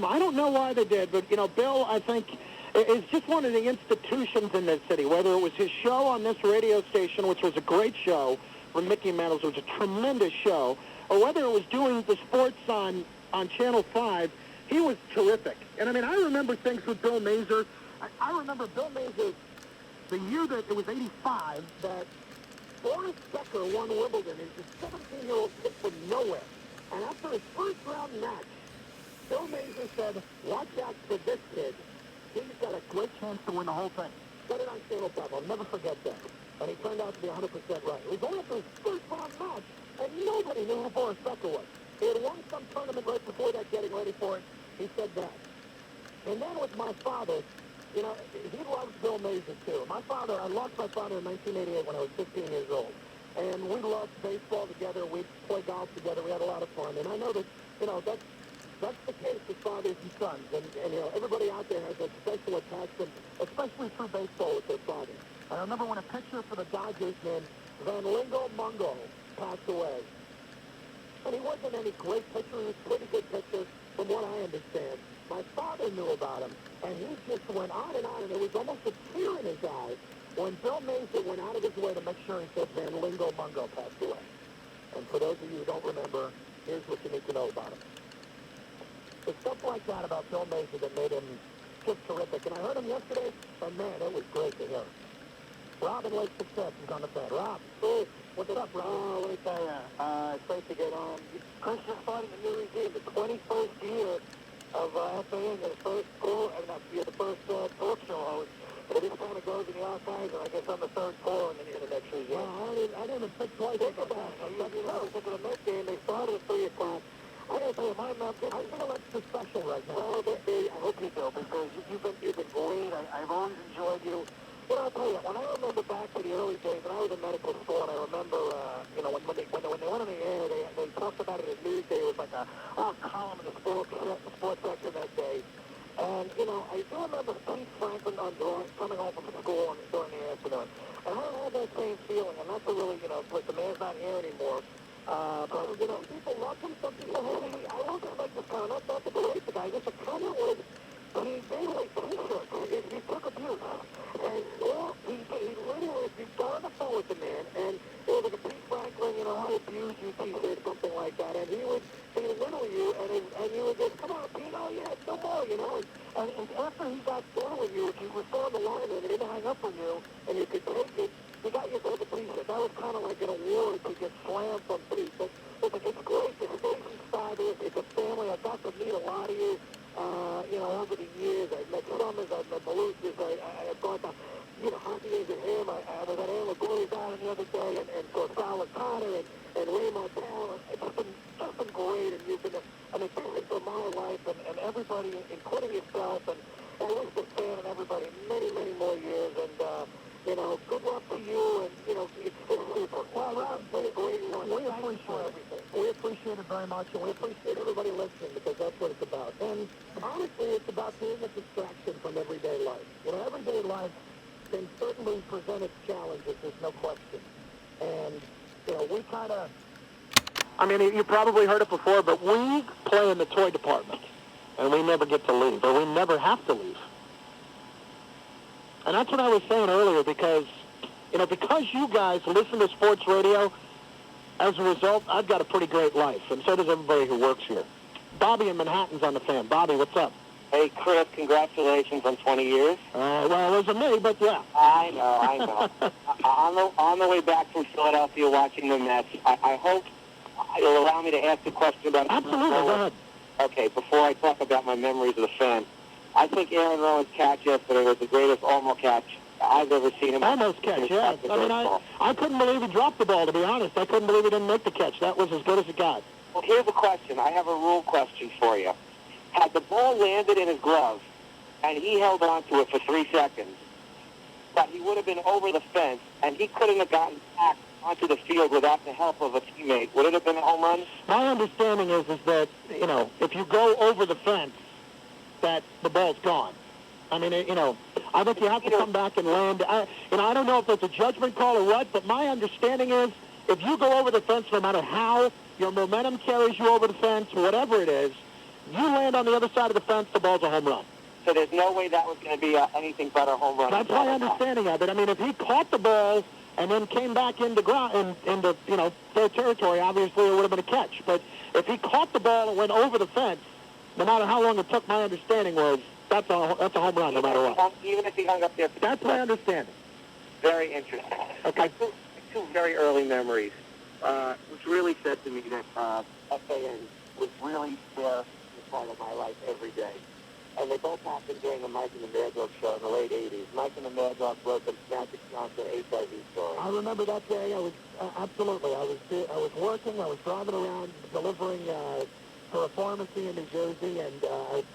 I don't know why they did, but, Bill, I think, is just one of the institutions in this city, whether it was his show on this radio station, which was a great show, where Mickey Mantles was a tremendous show, or whether it was doing the sports on Channel 5, he was terrific. And, I remember things with Bill Mazer. I remember Bill Mazer, the year that it was 85, that Boris Becker won Wimbledon. He was a 17-year-old kid from nowhere. And after his first-round match, Bill Mazer said, watch out for this kid. He's got a great chance to win the whole thing. Said it on Channel 5. I'll never forget that. And he turned out to be 100% right. It was only after his first-round match, and nobody knew who Boris Becker was. He had won some tournament right before that, getting ready for it. He said that. And then with my father, he loved Bill Mazer, too. I lost my father in 1988 when I was 15 years old. And we loved baseball together. We'd play golf together. We had a lot of fun. And I know that, that's the case with fathers and sons. And everybody out there has a special attachment, especially through baseball with their fathers. I remember when a pitcher for the Dodgers named Van Mungo passed away. And he wasn't any great pitcher. He was a pretty good pitcher, from what I understand. My father knew about him, and he just went on, and there was almost a tear in his eye when Bill Mazer went out of his way to make sure he said Van Mungo passed away. And for those of you who don't remember, here's what you need to know about him. There's stuff like that about Bill Mazer that made him just terrific. And I heard him yesterday, and man, it was great to hear. Rob in Lake Success is on the phone. Rob, what's up, Rob? Oh, let me tell you, it's great to get on. Chris just started the new regime, the 21st year of FAN, the first talk show host. But this kind of goes in the archives, and I guess I'm the third caller in the next regime. Yeah, I didn't even think twice about that. I was thinking of the Met game. They started at 3 o'clock. I gotta tell you, I feel extra special right now. Well, I hope you do, because you've been great. I've always enjoyed you. I'll tell you, when I remember back to the early days, when I was in medical school, and I remember, when they went on the air, they talked about it in Newsday. It was like a column in the sports section that day. And, I do remember Pete Franklin coming home from school during the afternoon. And I had that same feeling, and not to really, the man's not here anymore. But, people loved him. Some people hated him. I wasn't like this kind of, not to believe the guy. Just a comment was, he made like t-shirts. He took abuse. And, he literally, he got on the phone with the man, and it was like a Pete Franklin, I abuse you t-shirt, something like that. And he would little you, and you would just, come on, Pete, no more, And after he got done with you, he was on the line, and he didn't hang up on you, and you could take it, you got yourself a t-shirt. That was kind of like an award to get slammed from Pete. But it's great. The station's fabulous. It's a family. I got to meet a lot of you, over the years. I've met Summers. I've met Malusis. I've gone to, hockey games with him. I was at Anna Gould's Island the other day, and saw Sal Connor and Ray Martel. It's just been great, and you've been an addition to my life, and everybody, including yourself, and always the fan and everybody, many, many more years. And, good luck to you, and, it's super. Well, Rob, we appreciate everything. We appreciate it very much, and we appreciate everybody listening, because that's what it's about. And honestly, it's about being a distraction from everyday life. Everyday life can certainly present its challenges, there's no question. And, we kind of... you probably heard it before, but we play in the toy department, and we never get to leave, or we never have to leave. And that's what I was saying earlier, because you guys listen to sports radio, as a result, I've got a pretty great life, and so does everybody who works here. Bobby in Manhattan's on the fan. Bobby, what's up? Hey, Chris, congratulations on 20 years. Well, it wasn't me, but yeah. I know. On the way back from Philadelphia watching the Mets, I hope you'll allow me to ask a question about... Absolutely, go ahead. Okay, before I talk about my memories of the fan, I think Aaron Rowan's catch yesterday was the greatest almost catch I've ever seen him. Almost catch, yeah. I couldn't believe he dropped the ball, to be honest. I couldn't believe he didn't make the catch. That was as good as it got. Well, here's a question. I have a rule question for you. Had the ball landed in his glove, and he held on to it for 3 seconds, but he would have been over the fence, and he couldn't have gotten back onto the field without the help of a teammate, would it have been a home run? My understanding is that, if you go over the fence, that the ball's gone. I think you have to come back and land. I don't know if it's a judgment call or what, but my understanding is if you go over the fence, no matter how your momentum carries you over the fence, whatever it is, you land on the other side of the fence, the ball's a home run. So there's no way that was going to be anything but a home run. That's my understanding of it. I mean, if he caught the ball and then came back into their territory, obviously it would have been a catch. But if he caught the ball and went over the fence, no matter how long it took, my understanding was that's a home run no matter what. Even if he hung up there. That's my understanding. Very interesting. Okay. Two very early memories, which really said to me that FAN was really there as part of my life every day. And they both happened during the Mike and the Mad Dog show in the late 80s. Mike and the Mad Dog broke the Magic Johnson HIV story. I remember that day. I was absolutely. I was working. I was driving around delivering for a pharmacy in New Jersey, and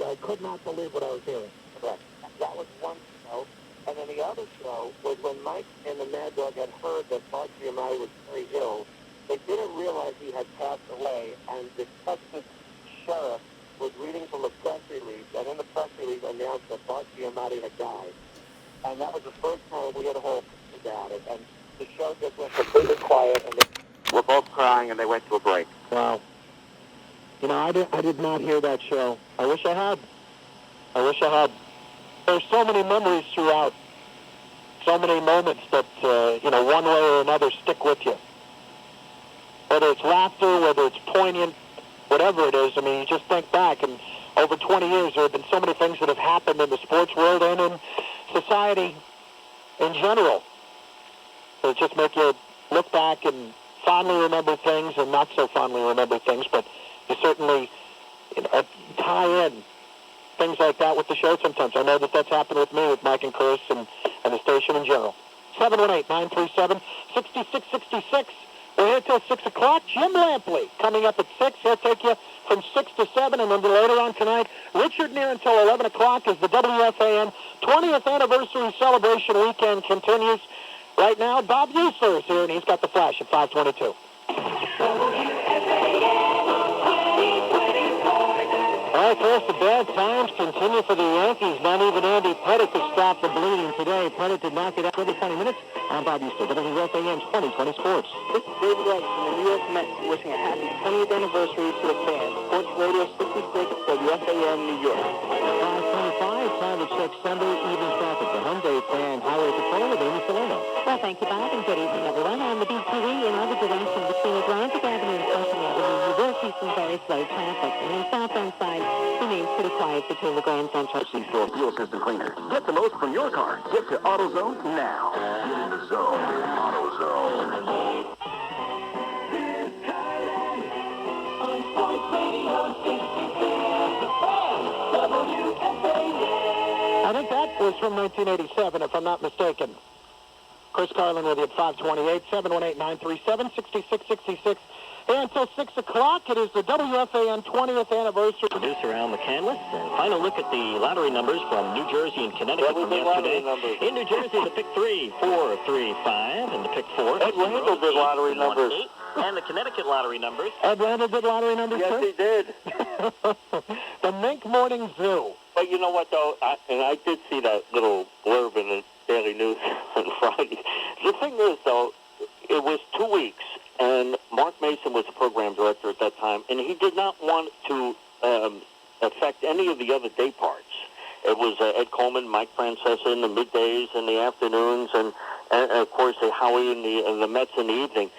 I could not believe what I was hearing. Correct. That was one show. And then the other show was when Mike and the Mad Dog had heard that Bart Giamatti was very ill. They didn't realize he had passed away, and the Texas sheriff was reading from a press release, and in the press release announced that Bart Giamatti had died. And that was the first time we had heard about it. And the show just went completely quiet, and they were both crying, and they went to a break. Wow. You know, I did not hear that show. I wish I had. There's so many memories throughout, so many moments that, one way or another stick with you. Whether it's laughter, whether it's poignant, whatever it is, I mean, you just think back, and over 20 years, there have been so many things that have happened in the sports world and in society in general that just make you look back and fondly remember things and not so fondly remember things, but you certainly tie in things like that with the show sometimes. I know that that's happened with me, with Mike and Chris, and the station in general. 718-937-6666. We're here till 6 o'clock. Jim Lampley coming up at 6. He'll take you from 6 to 7, and then later on tonight, Richard near until 11 o'clock as the WFAN 20th Anniversary Celebration Weekend continues. Right now, Bob Usler is here, and he's got the flash at 5:22. All right, first, the bad times continue for the Yankees. Not even Andy Pettit could stop the bleeding today. Pettit did not get up every 20 minutes. I'm Bob Usler, WFAN 2020 Sports. This is David Wright from the New York Mets wishing a happy 20th anniversary to the fans. Sports Radio 66, WFAN, New York. 5:25, time to check Sunday evening traffic. The Hyundai Fan Highway Patrol with Amy Salerno. Well, thank you, Bob, and good evening, everyone. On the BQE in other direction between Atlantic Avenue and Fulton Avenue, you will see some very slow traffic. And in southbound side, remains pretty quiet between the Grand Central. C-Store fuel system cleaner. Get the most from your car. Get to AutoZone now. Get in the zone. AutoZone. I think that was from 1987, if I'm not mistaken. Chris Carlin with you at 528, 718-937-6666. Here until 6 o'clock, it is the WFAN 20th anniversary. Producer Al McCandless, and final look at the lottery numbers from New Jersey and Connecticut from yesterday. In New Jersey, the pick 3, 4, 3, 5, and the pick 4. Ed Randall did lottery numbers. 8, and the Connecticut lottery numbers. Ed Randall did lottery numbers, Yes, too? he did. The Mink Morning Zoo. But you know what, though? I did see that little blurb in the Daily News on Friday. The thing is, though, it was 2 weeks, and Mark Mason was the program director at that time, and he did not want to affect any of the other day parts. It was Ed Coleman, Mike Francesa in the middays and the afternoons, and of course Howie in the Mets in the evening.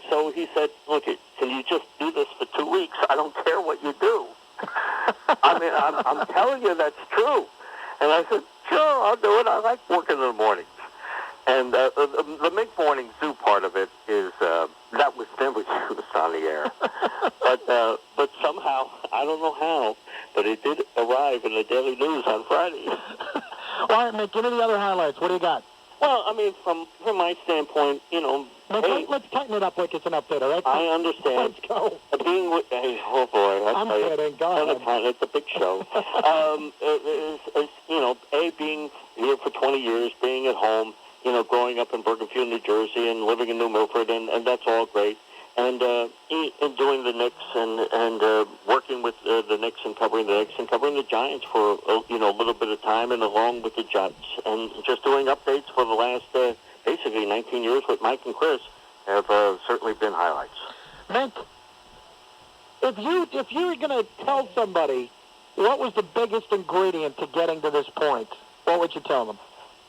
So he said, "Look, can you just do this for 2 weeks? I don't care what you do." I mean, I'm telling you that's true. And I said, "Sure, I'll do it. I like working in the mornings." And the Mink Morning Zoo part of it is that was never used on the air. But somehow, I don't know how, but it did arrive in the Daily News on Friday. All right, Mick, give me the other highlights. What do you got? Well, I mean, from my standpoint, Mick, let's tighten it up like it's an update, all right? I understand. Let's go. Being with, oh boy, I'm kidding. Go ahead. It's a big show. Being here for 20 years, being at home, growing up in Bergenfield, New Jersey, and living in New Milford, and that's all great. And doing the Knicks and working with the Knicks and covering the Knicks and covering the Giants for a little bit of time, and along with the Jets, and just doing updates for the last basically 19 years with Mike and Chris have certainly been highlights. Mick, If you were going to tell somebody what was the biggest ingredient to getting to this point, what would you tell them?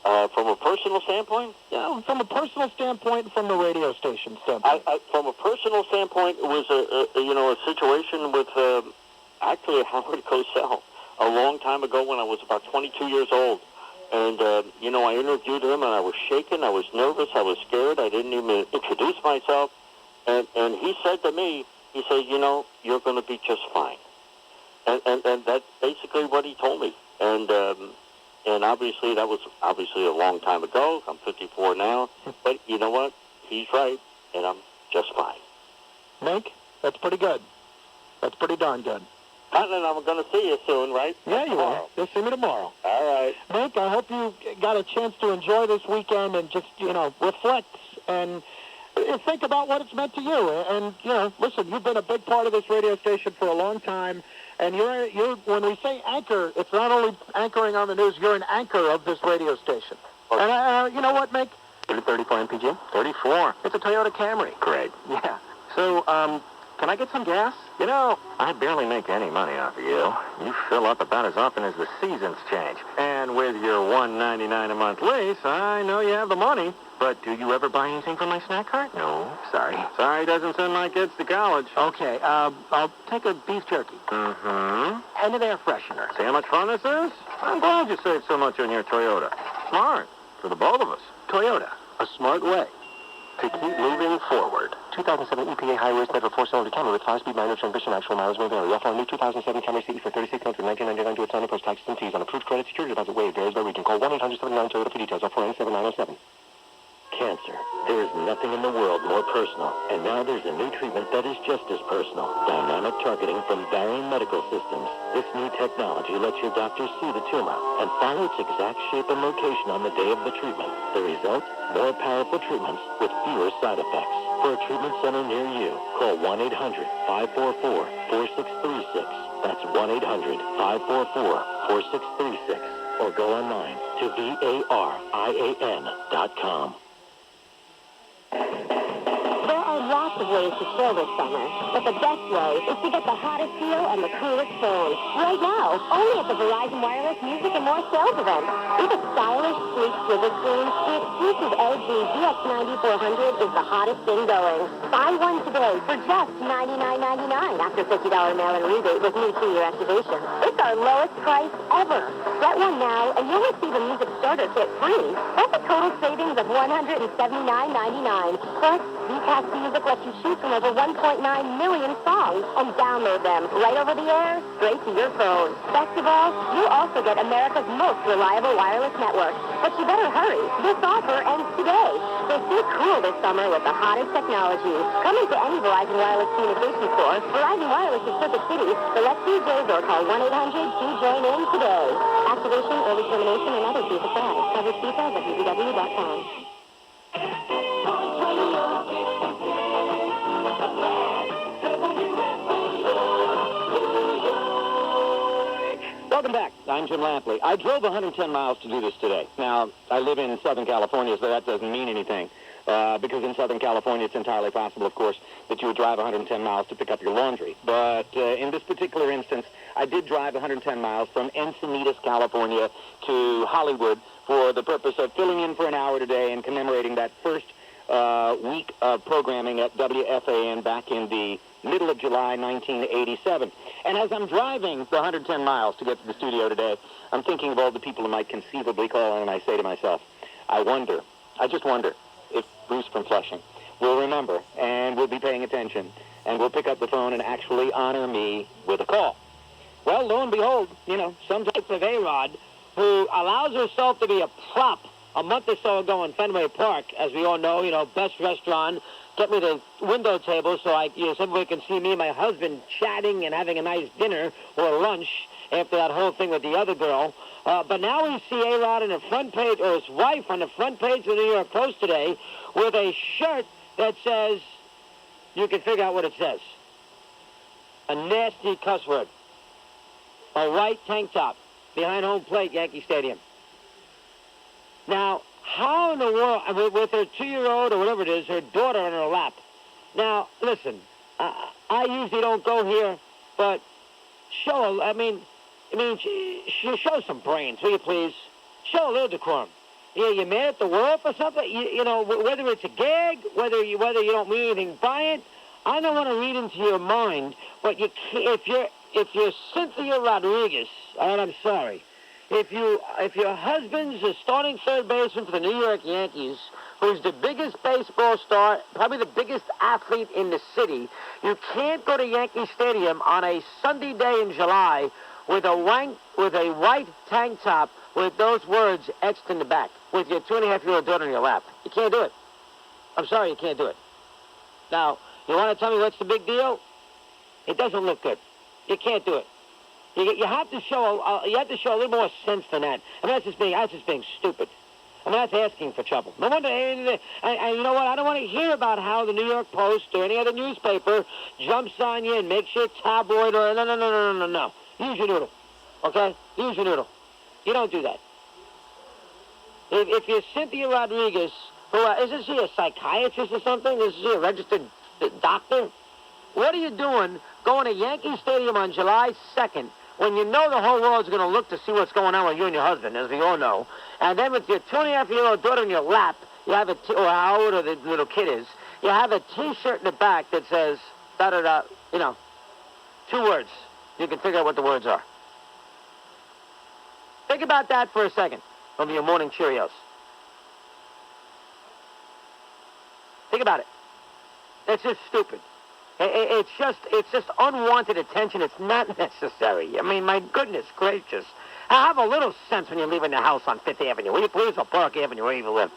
From a personal standpoint? Yeah, from a personal standpoint and from the radio station standpoint. From a personal standpoint, it was a situation with actually Howard Cosell a long time ago when I was about 22 years old. And, I interviewed him, and I was shaken, I was nervous, I was scared, I didn't even introduce myself. And he said to me, he said, you're going to be just fine. And that's basically what he told me. And obviously, that was a long time ago. I'm 54 now. But you know what? He's right, and I'm just fine. Mink, that's pretty good. That's pretty darn good. Cotton, I'm going to see you soon, right? Yeah, you will. You'll see me tomorrow. All right. Mink, I hope you got a chance to enjoy this weekend and just, reflect and think about what it's meant to you. And, listen, you've been a big part of this radio station for a long time. And you're when we say anchor, it's not only anchoring on the news, you're an anchor of this radio station. Okay. And you know what, Mink? 34 MPG? 34. It's a Toyota Camry. Great. Yeah. So, can I get some gas? I barely make any money off of you. You fill up about as often as the seasons change. And with your $1.99 a month lease, I know you have the money. But do you ever buy anything from my snack cart? No. Sorry doesn't send my kids to college. Okay, I'll take a beef jerky. Mm-hmm. And an air freshener. See how much fun this is? I'm glad you saved so much on your Toyota. Smart. For the both of us. Toyota, a smart way to keep moving forward. 2007 EPA high-risk network 4-cylinder Camry with 5-speed manual transmission. Actual miles may vary. Offer on new 2007 Camry CE for 36 months with $19.99 to its sign plus taxes and fees on approved credit security deposit waived. Varies by region. Call 1-800-79-TOYOTA for details. Offer 7907. Cancer. There is nothing in the world more personal. And now there's a new treatment that is just as personal. Dynamic targeting from Varian Medical Systems. This new technology lets your doctor see the tumor and follow its exact shape and location on the day of the treatment. The result? More powerful treatments with fewer side effects. For a treatment center near you, call 1-800-544-4636. That's 1-800-544-4636. Or go online to VARIAN.com. There are lots of ways to chill this summer, but the best way is to get the hottest deal and the coolest phone. Right now, only at the Verizon Wireless Music and More sales event. With a stylish, sleek swivel screen, the exclusive LG VX9400 is the hottest thing going. Buy one today for just $99.99 after $50 mail-in rebate with new 2-year activation. It's our lowest price ever. Get one now, and you'll receive a music starter kit free. That's a total savings of $179.99. Plus, VCast Music lets you choose from over 1.9 million songs and download them right over the air, straight to your phone. Best of all, you'll also get America's most reliable wireless network. But you better hurry. This offer ends today. So stay cool this summer with the hottest technology. Come into any Verizon Wireless communication store. Verizon Wireless is Circuit City. Select DJs or call 1-800-2JOIN-IN today. Activation, early termination, and other fees apply. Coverage details at www.com. Welcome back. I'm Jim Lampley. I drove 110 miles to do this today. Now, I live in Southern California, so that doesn't mean anything. Because in Southern California, it's entirely possible, of course, that you would drive 110 miles to pick up your laundry. But in this particular instance, I did drive 110 miles from Encinitas, California to Hollywood for the purpose of filling in for an hour today and commemorating that first week of programming at WFAN back in the middle of July 1987. And as I'm driving the 110 miles to get to the studio today, I'm thinking of all the people who might conceivably call in, and I say to myself, I just wonder if Bruce from Flushing will remember and will be paying attention and will pick up the phone and actually honor me with a call. Well, lo and behold, some type of A-Rod who allows herself to be a prop a month or so ago in Fenway Park, as we all know, best restaurant, get me the window table so somebody can see me and my husband chatting and having a nice dinner or lunch after that whole thing with the other girl. But now we see A-Rod on the front page, or his wife on the front page of the New York Post today with a shirt that says, you can figure out what it says, a nasty cuss word, a white tank top behind home plate, Yankee Stadium. Now, how in the world, with her 2-year-old or whatever it is, her daughter on her lap. Now, listen, I usually don't go here, but show some brains, will you please? Show a little decorum. Yeah, you mad at the world for something? You know, whether it's a gag, whether you don't mean anything by it, I don't want to read into your mind, but you can't, if you're Cynthia Rodriguez, and I'm sorry, if your husband's a starting third baseman for the New York Yankees, who's the biggest baseball star, probably the biggest athlete in the city, you can't go to Yankee Stadium on a Sunday day in July with a white tank top with those words etched in the back, with your 2.5-year-old daughter in your lap. You can't do it. I'm sorry, you can't do it. Now, you want to tell me what's the big deal? It doesn't look good. You can't do it. You have to show a little more sense than that. I mean, that's just being stupid. I mean, that's asking for trouble. No wonder. And you know what? I don't want to hear about how the New York Post or any other newspaper jumps on you and makes you a tabloid or no. Use your noodle, okay? Use your noodle. You don't do that. If you're Cynthia Rodriguez, isn't she a psychiatrist or something? Is she a registered doctor? What are you doing going to Yankee Stadium on July 2nd when you know the whole world's going to look to see what's going on with you and your husband, as we all know, and then with your 2.5-year-old daughter in your lap, you have or how old the little kid is, you have a T-shirt in the back that says, da-da-da, 2 words. You can figure out what the words are. Think about that for a second from your morning Cheerios. Think about it. It's just stupid. It's just unwanted attention. It's not necessary. I mean, my goodness gracious. Have a little sense when you're leaving the house on 5th Avenue. Will you please? Or Park Avenue, where you live.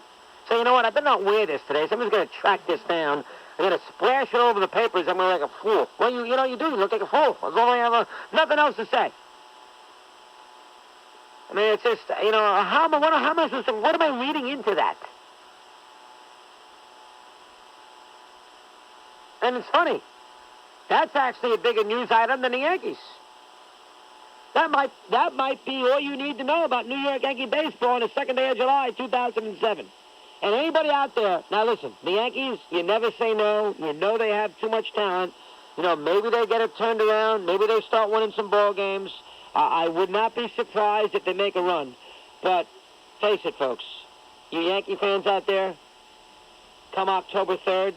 So you know what? I better not wear this today. Somebody's going to track this down. I'm going to splash it over the papers. I'm going to look like a fool. Well, you do. You look like a fool. That's all I have. Nothing else to say. I mean, it's just, how am I supposed to, what am I reading into that? And it's funny. That's actually a bigger news item than the Yankees. That might be all you need to know about New York Yankee baseball on the 2nd day of July, 2007. And anybody out there, now listen, the Yankees, you never say no. You know they have too much talent. Maybe they get it turned around. Maybe they start winning some ball games. I would not be surprised if they make a run. But face it, folks, you Yankee fans out there, come October 3rd,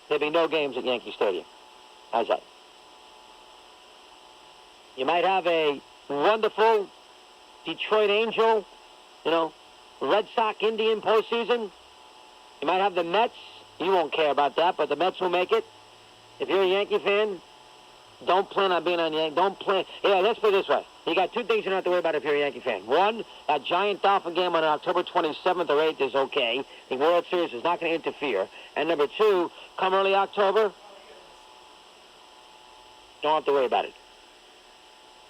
there'll be no games at Yankee Stadium. How's that? You might have a wonderful Detroit Angel, Red Sox Indian postseason. You might have the Mets. You won't care about that, but the Mets will make it. If you're a Yankee fan, don't plan on being on Yankee. Don't plan. Yeah, let's put it this way. You got 2 things you don't have to worry about if you're a Yankee fan. One, that giant Dolphin game on October 27th or 8th is okay. The World Series is not going to interfere. And number 2, come early October, don't have to worry about it.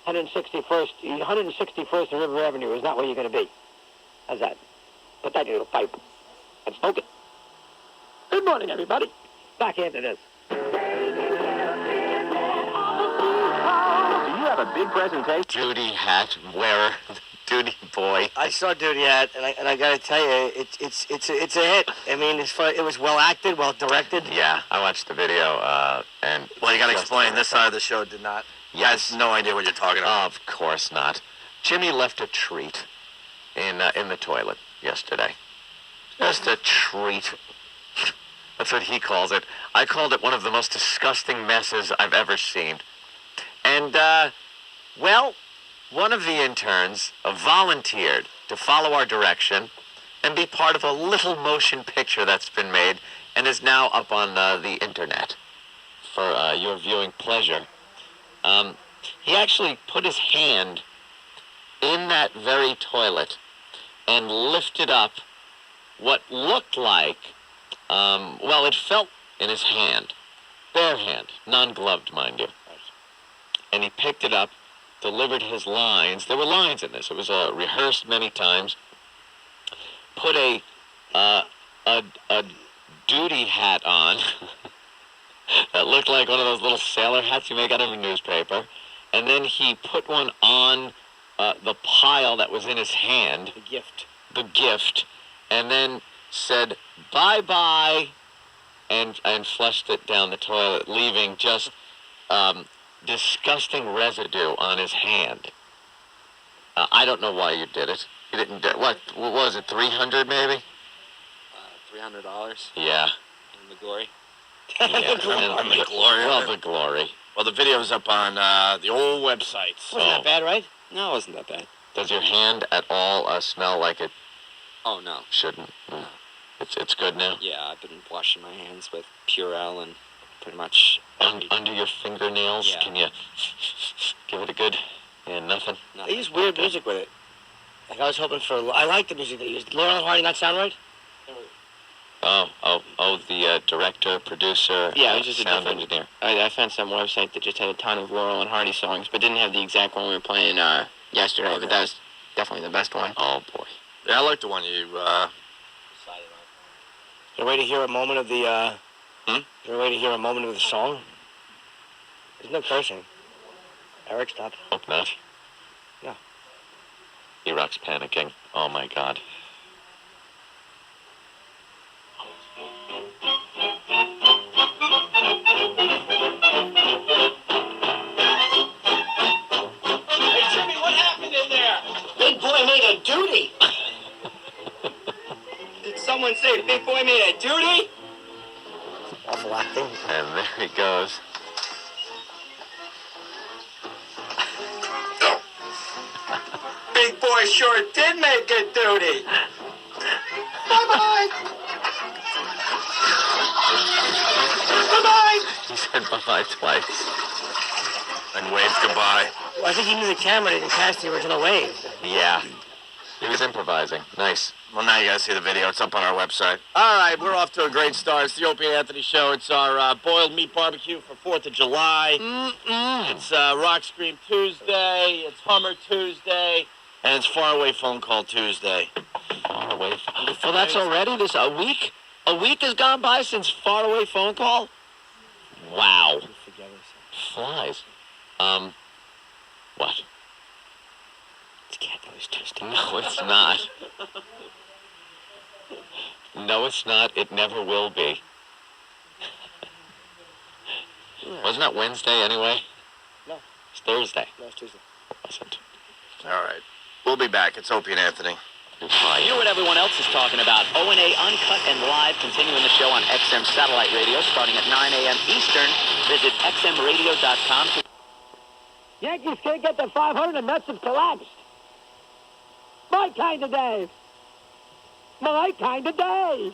161st and River Avenue is not where you're going to be. How's that? Put that in your pipe and smoke it. Good morning, everybody. Back into this. Do you have a big presentation? Duty hat wearer, duty boy. I saw Duty Hat, and I got to tell you, it's a hit. I mean, it was well acted, well directed. Yeah, I watched the video, and Well, you got to explain. This side of the show did not. Yes. I have no idea what you're talking about. Of course not. Jimmy left a treat in the toilet yesterday. Just a treat. That's what he calls it. I called it one of the most disgusting messes I've ever seen. And, one of the interns volunteered to follow our direction and be part of a little motion picture that's been made and is now up on the internet for your viewing pleasure. He actually put his hand in that very toilet and lifted up what looked like, it felt in his hand, bare hand, non-gloved, mind you. And he picked it up, delivered his lines. There were lines in this. It was rehearsed many times. Put a duty hat on that looked like one of those little sailor hats you make out of a newspaper. And then he put one on the pile that was in his hand. The gift. And then said, bye-bye, and flushed it down the toilet, leaving just disgusting residue on his hand. I don't know why you did it. You didn't do what was it, 300 maybe? $300? Yeah. In the glory? Yeah. The glory. Well, the glory. Well, the video's up on the old websites. Wasn't that bad, right? No, it wasn't that bad. Does your hand at all smell like it Oh, no. shouldn't? It's good now? Yeah, I've been washing my hands with Purell and pretty much... Under your fingernails? Yeah. Can you give it a good... Yeah, nothing? They use weird music with it. Like I was hoping for... I like the music they used. Laurel and Hardy not sound right? Oh, the director, producer, Yeah, it was just a sound different engineer. I found some website that just had a ton of Laurel and Hardy songs, but didn't have the exact one we were playing yesterday, Okay. but that was definitely the best one. Oh, boy. Yeah, I like the one you decided on. Is there a way to hear a moment of the, Is there a way to hear a moment of the song? There's no cursing. Eric, stop. Hope not. Yeah. E-Rock's panicking. Oh, my God. Hey, Jimmy, what happened in there? Big boy made a duty. Did someone say Big Boy made a duty? Awful acting. And there he goes. Big Boy sure did make a duty. Bye-bye. Bye-bye. He said bye-bye twice. And waved goodbye. Well, I think he knew the camera didn't catch the original wave. Yeah. He was improvising. Nice. Well, now you gotta see the video. It's up on our website. All right, we're off to a great start. It's the Opie and Anthony Show. It's our boiled meat barbecue for 4th of July. It's Rock Scream Tuesday. It's Hummer Tuesday. And it's Faraway Phone Call Tuesday. Faraway. Well, that's already this a week? A week has gone by since Faraway Phone Call? Wow. Flies. What? It's Cat Nose Tuesday. No, it's not. No, it's not. It never will be. Wasn't that Wednesday anyway? No. It's Thursday. No, it's Tuesday. It wasn't. All right. We'll be back. It's Opie and Anthony. You know what everyone else is talking about. O&A Uncut and Live, continuing the show on XM Satellite Radio, starting at 9 a.m. Eastern. Visit xmradio.com. Yankees can't get to 500, and Mets have collapsed. My kind of day. My kind of day.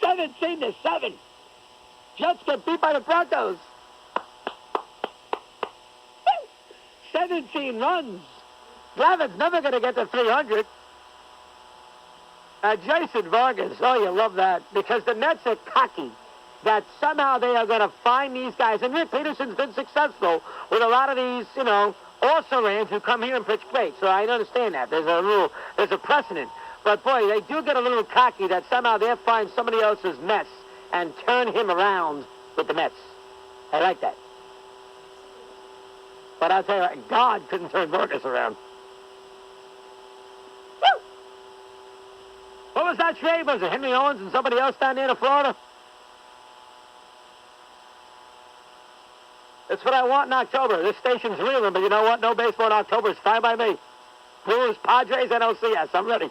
17-7. Jets get beat by the Broncos. 17 runs. Glavitt's never going to get to 300. Jason Vargas, oh, you love that, because the Mets are cocky that somehow they are going to find these guys. And Rick Peterson's been successful with a lot of these, also-rans who come here and pitch great. So I understand that. There's a rule. There's a precedent. But, boy, they do get a little cocky that somehow they'll find somebody else's Mets and turn him around with the Mets. I like that. But I'll tell you what, God couldn't turn Vargas around. Woo! What was that trade? Was it Henry Owens and somebody else down there in Florida? That's what I want in October. This station's reeling, but you know what? No baseball in October is fine by me. Brewers, Padres, NLCS. I'm ready.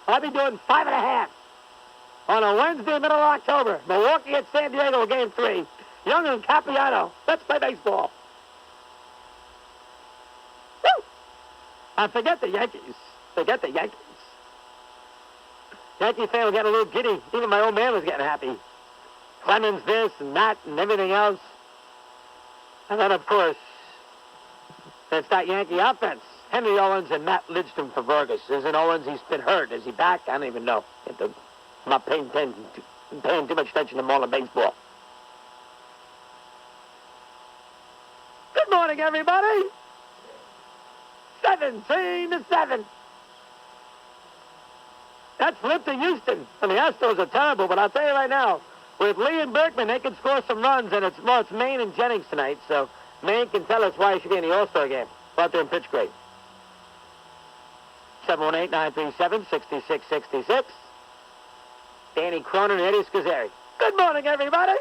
I'll be doing 5.5 on a Wednesday, middle of October. Milwaukee at San Diego, Game 3. Young and Capiano. Let's play baseball. Woo! And forget the Yankees. Forget the Yankees. Yankee fan was getting a little giddy. Even my old man was getting happy. Clemens this and that and everything else. And then, of course, it's that Yankee offense. Henry Owens and Matt Lidstrom for Vargas. Isn't Owens, he's been hurt. Is he back? I don't even know. I'm not paying too much attention to Marlin baseball. Good morning, everybody. 17-7. That's flipped to Houston. And the Astros are terrible, but I'll tell you right now, with Lee and Berkman, they can score some runs, and it's Maine and Jennings tonight, so Maine can tell us why he should be in the All-Star game. Go out there and pitch great. 718-937-6666. Danny Cronin and Eddie Scazzeri. Good morning, everybody.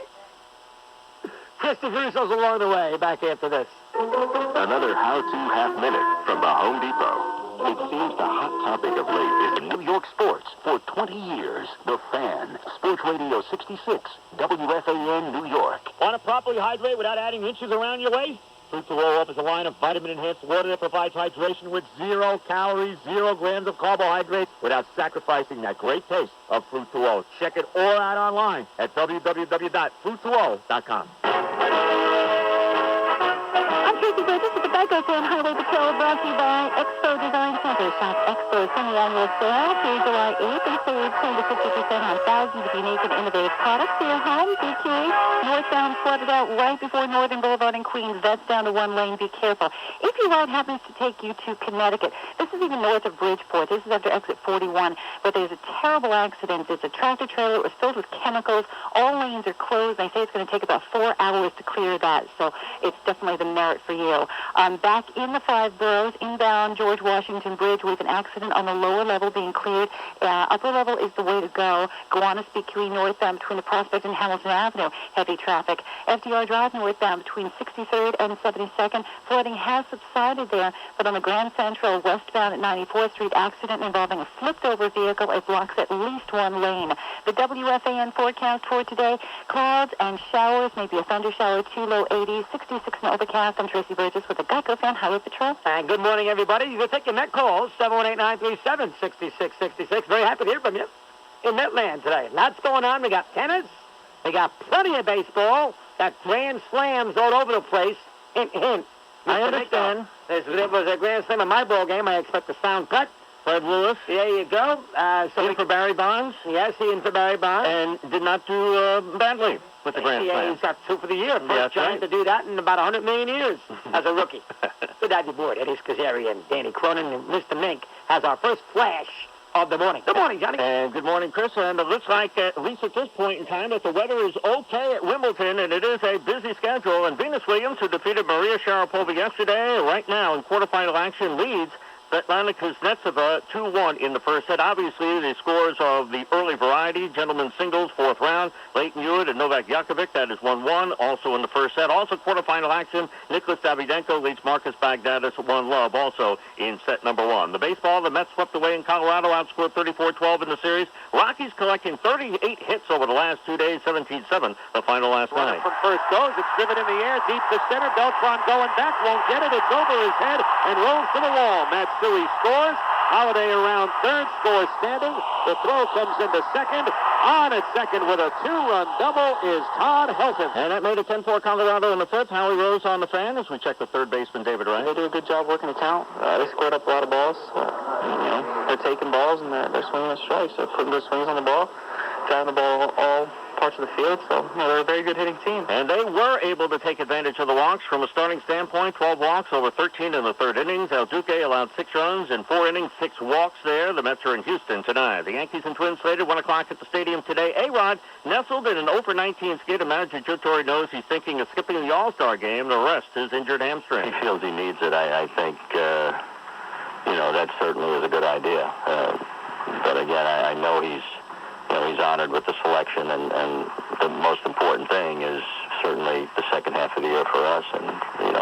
Christopher Russo's along the way. Back after this. Another how-to half-minute from the Home Depot. It seems the hot topic of late is in New York sports. For 20 years, The Fan, Sports Radio 66, WFAN, New York. Want to properly hydrate without adding inches around your waist? Fruit to Roll offers a line of vitamin-enhanced water that provides hydration with 0 calories, 0 grams of carbohydrates without sacrificing that great taste of Fruit to Roll. Check it all out online at www.fruittoroll.com. I'm Tracy Burgess at the Geico Fan Highway Patrol, brought to you by Expo Design Center. Shop Expo's semi-annual sale through July 8th and save 10 to 50% on thousands of unique and innovative products for your home. Be curious. Northbound flooded out right before Northern Boulevard in Queens. That's down to 1 lane. Be careful. If your ride happens to take you to Connecticut, this is even north of Bridgeport. This is after exit 41, but there's a terrible accident. It's a tractor trailer. It was filled with chemicals. All lanes are closed. They say it's going to take about 4 hours to clear that, so it's definitely the merit for you. Back in the 5 boroughs, inbound George Washington Bridge with an accident on the lower level being cleared. Upper level is the way to go. Gowanus BQE northbound between the Prospect and Hamilton Avenue, heavy traffic. FDR Drive northbound between 63rd and 72nd. Flooding has subsided there, but on the Grand Central westbound at 94th Street, accident involving a flipped-over vehicle. It blocks at least 1 lane. The WFAN forecast for today, clouds and showers, maybe a thunder shower, 2 low 80s, 66 and overcast. I'm Tracy Burgess with the Geico Fan Highway Patrol. And good morning, everybody. You can take your Met calls, 718-937-6666. Very happy to hear from you in Metland today. Lots going on. We got tennis. We got plenty of baseball. Got grand slams all over the place. Hint, hint. I understand. There was a grand slam in my ball game. I expect a sound cut. Fred Lewis. There you go. In for Barry Bonds. Yes, he in for Barry Bonds. And did not do badly with the grand slam. He's got 2 for the year. First giant to do that in about 100 million years as a rookie. Good to have you aboard. Eddie Scazzeri and Danny Cronin and Mr. Mink has our first flash of the morning. Good morning, Johnny. And good morning, Chris. And it looks like, at least at this point in time, that the weather is okay at Wimbledon, and it is a busy schedule. And Venus Williams, who defeated Maria Sharapova yesterday, right now in quarterfinal action, leads Svetlana Kuznetsova 2-1 in the first set. Obviously, the scores of the early variety, gentlemen's singles, 4th round, Leighton Hewitt and Novak Djokovic, that is 1-1, also in the first set. Also quarterfinal action, Nicholas Davydenko leads Marcus Baghdatis 1-love, also in set number 1. The baseball, the Mets swept away in Colorado, outscored 34-12 in the series. Rockies collecting 38 hits over the last 2 days, 17-7, the final last night. From first goes, it's driven in the air, deep to center. Beltran going back, won't get it. It's over his head and rolls to the wall. Matsui scores. Holiday around third, scores standing. The throw comes into second. On at second with a 2-run double is Todd Helton. And that made it 10-4 Colorado in the 5th. Howie Rose on the fan as we check with third baseman David Wright. They do a good job working the count. They scored up a lot of balls. They're taking balls and they're swinging at strikes. They're putting good swings on the ball, driving the ball all parts of the field, so they're a very good hitting team. And they were able to take advantage of the walks from a starting standpoint. 12 walks over 13 in the 3rd innings. El Duque allowed 6 runs in 4 innings, 6 walks there. The Mets are in Houston tonight. The Yankees and Twins slated 1 o'clock at the stadium today. A-Rod nestled in an 0-for-19 skid, and manager Joe Torre knows he's thinking of skipping the All-Star game to rest his injured hamstring. He feels he needs it. I think, that certainly is a good idea. But again, I know he's honored with the selection, and the most important thing is certainly the second half of the year for us and,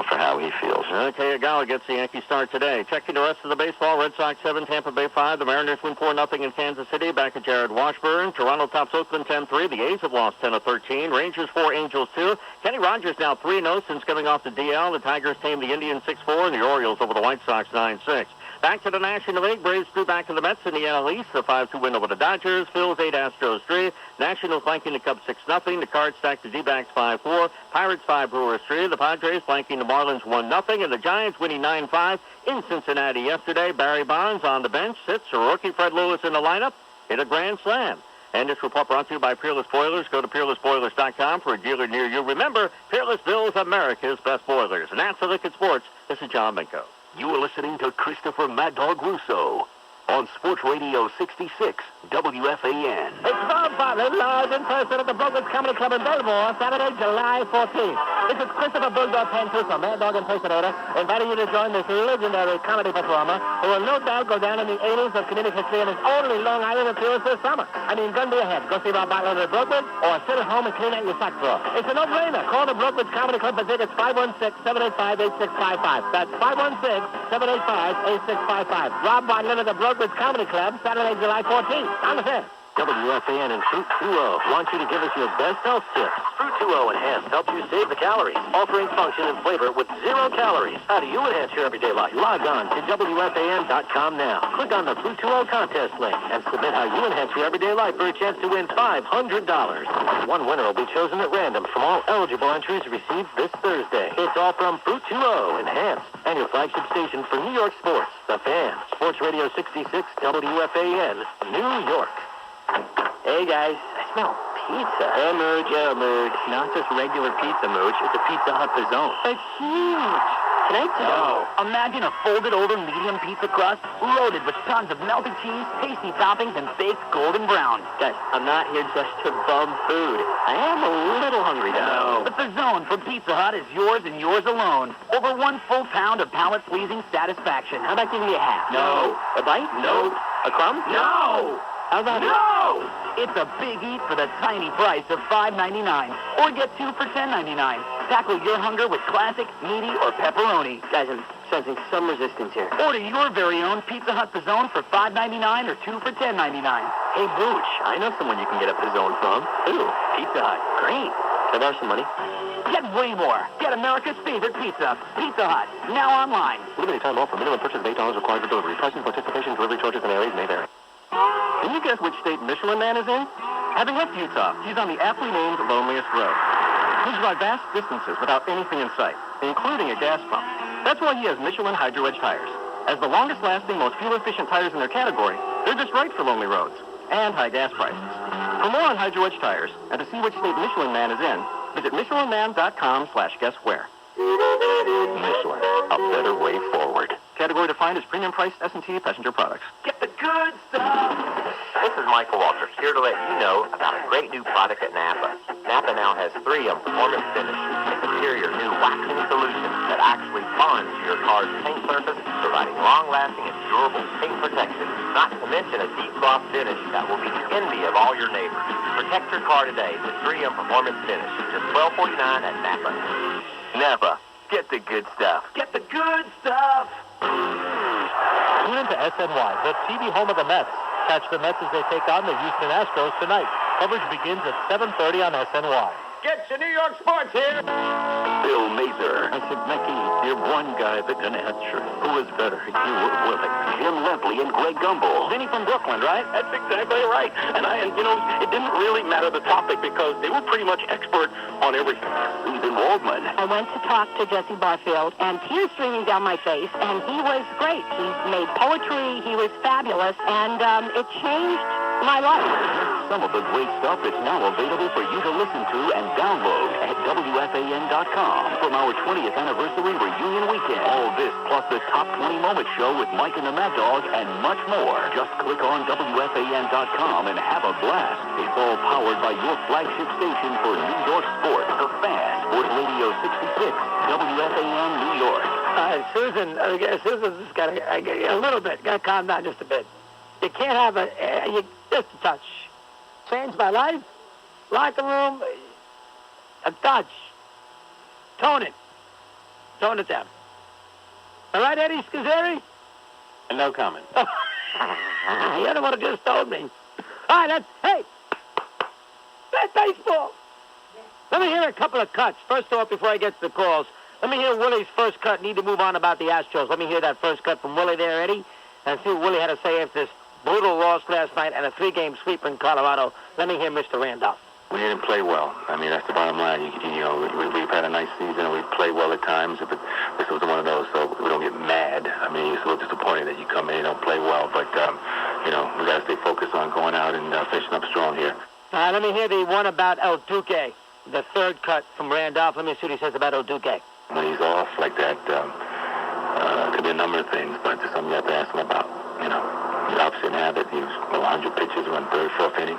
for how he feels. Okay, Agawa gets the Yankee start today. Checking the rest of the baseball, Red Sox 7, Tampa Bay 5. The Mariners win 4-0 in Kansas City. Back at Jared Washburn. Toronto tops Oakland 10-3. The A's have lost 10 of 13. Rangers 4, Angels 2. Kenny Rogers now 3-0 since coming off the DL. The Tigers tame the Indians 6-4, and the Orioles over the White Sox 9-6. Back to the National League. Braves drew back to the Mets in the NL East. The 5-2 win over the Dodgers. Phils 8, Astros 3. Nationals flanking the Cubs 6-0. The Cards stacked the D-backs 5-4. Pirates 5, Brewers 3. The Padres flanking the Marlins 1-0. And the Giants winning 9-5 in Cincinnati yesterday. Barry Bonds on the bench sits. A rookie Fred Lewis in the lineup. Hit a grand slam. And this report brought to you by Peerless Boilers. Go to peerlessboilers.com for a dealer near you. Remember, Peerless builds America's best boilers. And that's the Look at Sports. This is John Minko. You are listening to Christopher Mad Dog Russo on Sports Radio 66, WFAN. It's Bob Bartlett, live in person at the Brooklyn Comedy Club in Baltimore, Saturday, July 14th. This is Christopher Bulldog Pantus, a Mad Dog impersonator, inviting you to join this legendary comedy performer who will no doubt go down in the annals of comedic history in his only Long Island appearance this summer. I mean, gun to your head. Go see Bob Bartlett at Brooklyn, or sit at home and clean out your sock drawer. It's a no-brainer. Call the Brooklyn Comedy Club for tickets 516-785-8655. That's 516-785-8655. Rob Bartlett at the Brooklyn Comedy Club, Saturday, July 14th. On the 5th. WFAN and Fruit 2O want you to give us your best health tips. Fruit 2O Enhanced helps you save the calories, altering function and flavor with 0 calories. How do you enhance your everyday life? Log on to WFAN.com now. Click on the Fruit 2O contest link and submit how you enhance your everyday life for a chance to win $500. One winner will be chosen at random from all eligible entries received this Thursday. It's all from Fruit 2O Enhanced and your flagship station for New York sports, The Fan. Sports Radio 66, WFAN, New York. Hey guys, I smell pizza. Mooch, not just regular pizza, Mooch. It's a Pizza Hut Pizzone. It's huge. Can I tell? No. Imagine a folded over medium pizza crust loaded with tons of melted cheese, tasty toppings, and baked golden brown. Guys, I'm not here just to bum food. I am a little hungry though. The Pizzone from Pizza Hut is yours and yours alone. Over 1 full pound of palate-pleasing satisfaction. How about giving me a half? No. A bite? No. A crumb? No. How about no! It's a big eat for the tiny price of $5.99. Or get 2 for $10.99. Tackle your hunger with classic, meaty, or pepperoni. Guys, I'm sensing some resistance here. Order your very own Pizza Hut Pizzone for $5.99 or 2 for $10.99. Hey, Booch, I know someone you can get a Pizzone from. Ooh, Pizza Hut. Great. Can I borrow some money? Get way more. Get America's favorite pizza. Pizza Hut. Now online. Limited time offer. Minimum purchase of $8 required for delivery. Pricing, participation, delivery charges, and areas may vary. Can you guess which state Michelin Man is in? Having left Utah, he's on the aptly named Loneliest Road. He's drive vast distances without anything in sight, including a gas pump. That's why he has Michelin Hydro Edge tires. As the longest-lasting, most fuel-efficient tires in their category, they're just right for lonely roads and high gas prices. For more on Hydro Edge tires and to see which state Michelin Man is in, visit MichelinMan.com/guesswhere. Michelin, a better way forward. Category defined as premium priced S&T passenger products. Get the good stuff! This is Michael Walters, here to let you know about a great new product at Napa. Napa now has 3M Performance Finish, a superior new waxing solution that actually bonds to your car's paint surface, providing long-lasting and durable paint protection, not to mention a deep gloss finish that will be the envy of all your neighbors. Protect your car today with 3M Performance Finish, just $12.49 at Napa. Napa, get the good stuff. Get the good stuff. Tune into SNY, the TV home of the Mets. Catch the Mets as they take on the Houston Astros tonight. Coverage begins at 7:30 on SNY. Get your New York sports here. Bill Mather. I said, Mickey, you're one guy that can answer. Who is better, you or Willie? Jim Lempley and Greg Gumbel. Vinny from Brooklyn, right? That's exactly right. And it didn't really matter the topic because they were pretty much expert on everything. Susan Waldman. I went to talk to Jesse Barfield, and tears streaming down my face, and he was great. He made poetry, he was fabulous, and it changed my life. Some of the great stuff is now available for you to listen to and download at WFAN.com from our 20th anniversary reunion weekend. All this plus the Top 20 Moment Show with Mike and the Mad Dog and much more. Just click on WFAN.com and have a blast. It's all powered by your flagship station for New York sports, The Fan, Sports Radio 66, WFAN New York. Susan's got a little bit. Got to calm down just a bit. You can't have just a touch. Changed my life. Locker room, a touch. Tone it. Tone it down. All right, Eddie Scazzeri? No comment. You're the one who just told me. All right, that's baseball. Let me hear a couple of cuts. First off, before I get to the calls, let me hear Willie's first cut. Need to move on about the Astros. Let me hear that first cut from Willie there, Eddie, and see what Willie had to say after this brutal loss last night and a 3-game sweep in Colorado. Let me hear Mr. Randolph. We didn't play well. I mean, that's the bottom line. We've had a nice season, and we've played well at times, but this was one of those, so we don't get mad. I mean, it's a little disappointing that you come in and don't play well, but, we got to stay focused on going out and finishing up strong here. Let me hear the one about El Duque, the third cut from Randolph. Let me see what he says about El Duque. When he's off like that, could be a number of things, but it's something you have to ask him about, the opposite have it. He was 100 pitches, went third, fourth inning.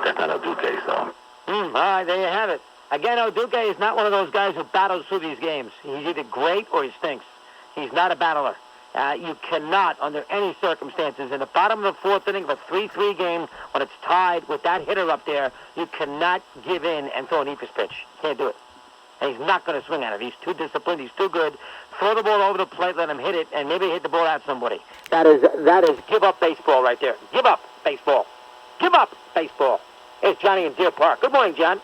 That's not O'Duque, so. All right, there you have it. Again, O'Duque is not one of those guys who battles through these games. He's either great or he stinks. He's not a battler. You cannot, under any circumstances, in the bottom of the fourth inning of a 3-3 game, when it's tied with that hitter up there, you cannot give in and throw an Ephus pitch. Can't do it. And he's not going to swing at it. He's too disciplined. He's too good. Throw the ball over the plate, let him hit it, and maybe hit the ball at somebody. That is give up baseball right there. Give up baseball. Give up baseball. It's Johnny in Deer Park. Good morning, John.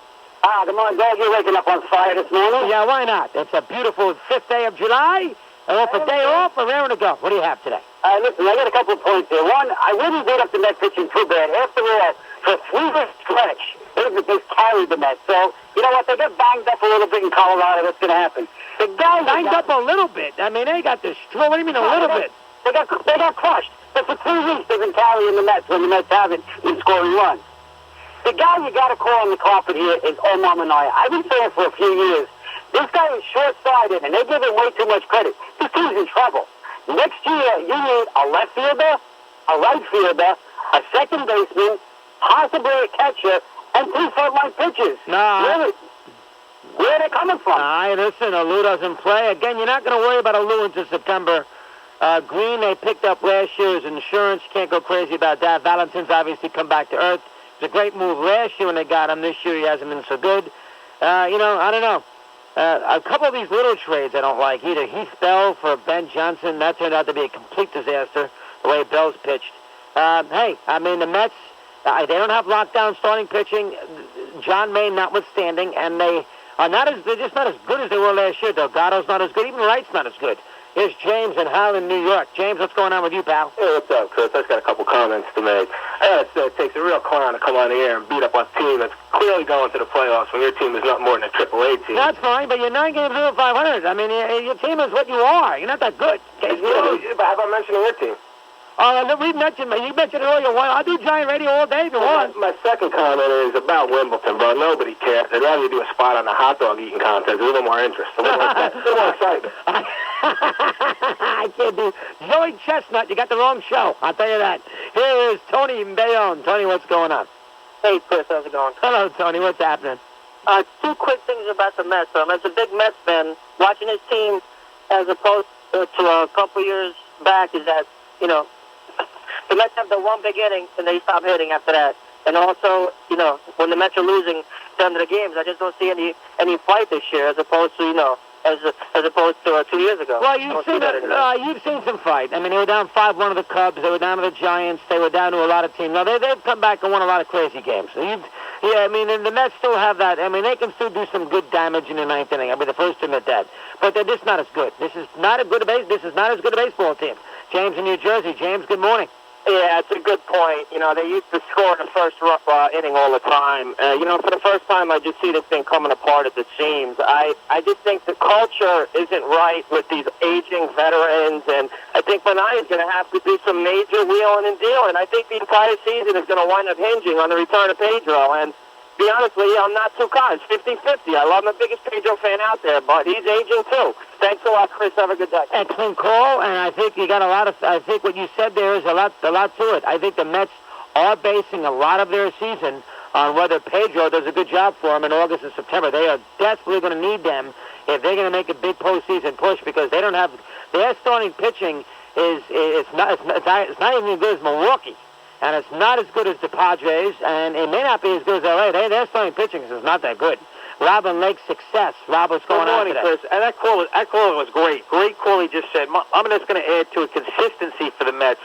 Good morning, Dad. You're waking up on fire this morning? Yeah, why not? It's a beautiful 5th day of July. And off a day off, we're raring to go. What do you have today? Listen, I got a couple of points here. One, I wouldn't beat up the Mets pitching too bad. After all, for a 3-week stretch, they've carried the Mets. So, you know what? They got banged up a little bit in Colorado. What's going to happen? The guys banged up a little bit. I mean, they got destroyed. What do you mean a little bit? They got crushed. But for 3 weeks, they've been carrying the Mets when the Mets haven't been scoring runs. The guy you got to call on the carpet here is Omar Minaya. I've been saying for a few years, this guy is short-sighted, and they give him way too much credit. This team's in trouble. Next year, you need a left fielder, a right fielder, a second baseman, possibly a catcher, and 2 front-line pitchers. Really? Where are they coming from? Listen, Alou doesn't play. Again, you're not going to worry about Alou until September. Green, they picked up last year as insurance. Can't go crazy about that. Valentin's obviously come back to earth. It was a great move last year when they got him. This year, he hasn't been so good. I don't know. A couple of these little trades I don't like. Either Heath Bell for Ben Johnson. That turned out to be a complete disaster, the way Bell's pitched. Hey, I mean, the Mets, they don't have lockdown starting pitching, John May notwithstanding, and they're just not as good as they were last year. Delgado's not as good. Even Wright's not as good. Here's James in Highland, New York. James, what's going on with you, pal? Hey, what's up, Chris? I just got a couple comments to make. It takes a real clown to come on the air and beat up a team that's clearly going to the playoffs when your team is not more than a AAA team. That's fine, but you're 9 games over 500. I mean, your team is what you are. You're not that good. But how about mentioning your team? You mentioned it all you want. I'll do Giant Radio all day if you want. My second comment is about Wimbledon, bro. Nobody cares. They'd rather you do a spot on the hot dog eating contest. A little more interest. A little more excitement. I can't do Joey Chestnut. You got the wrong show. I'll tell you that. Here is Tony in Bayonne. Tony, what's going on? Hey, Chris, how's it going? Hello, Tony. What's happening? 2 quick things about the Mets. As a big Mets fan, watching his team as opposed to a couple years back is that, the Mets have the one big inning and they stop hitting after that. And also, when the Mets are losing at the end of the games, I just don't see any fight this year as opposed to, as opposed to 2 years ago. Well, you've seen some fight. I mean, they were down 5-1 to the Cubs. They were down to the Giants. They were down to a lot of teams. Now, they've come back and won a lot of crazy games. And the Mets still have that. I mean, they can still do some good damage in the 9th inning. I'll be the first to admit that. But they're just not as good. This is not as good a baseball team. James in New Jersey. James, good morning. Yeah, it's a good point. They used to score in the first inning all the time. For the first time, I just see this thing coming apart at the seams. I just think the culture isn't right with these aging veterans, and I think Manaea is going to have to do some major wheeling and dealing. I think the entire season is going to wind up hinging on the return of Pedro, and to be honest with you, I'm not too kind. It's 50-50. I love the biggest Pedro fan out there, but he's aging too. Thanks a lot, Chris. Have a good day. Excellent call, and I think you got I think what you said there is a lot to it. I think the Mets are basing a lot of their season on whether Pedro does a good job for them in August and September. They are desperately going to need them if they're going to make a big postseason push because they don't have their starting pitching it's not even as good as Milwaukee. And it's not as good as the Padres, and it may not be as good as LA. Their starting pitching is not that good. Robin Lake's success. Rob, what's going on today? Good morning, Chris. And that call was great. Great call he just said. I'm just going to add to a consistency for the Mets.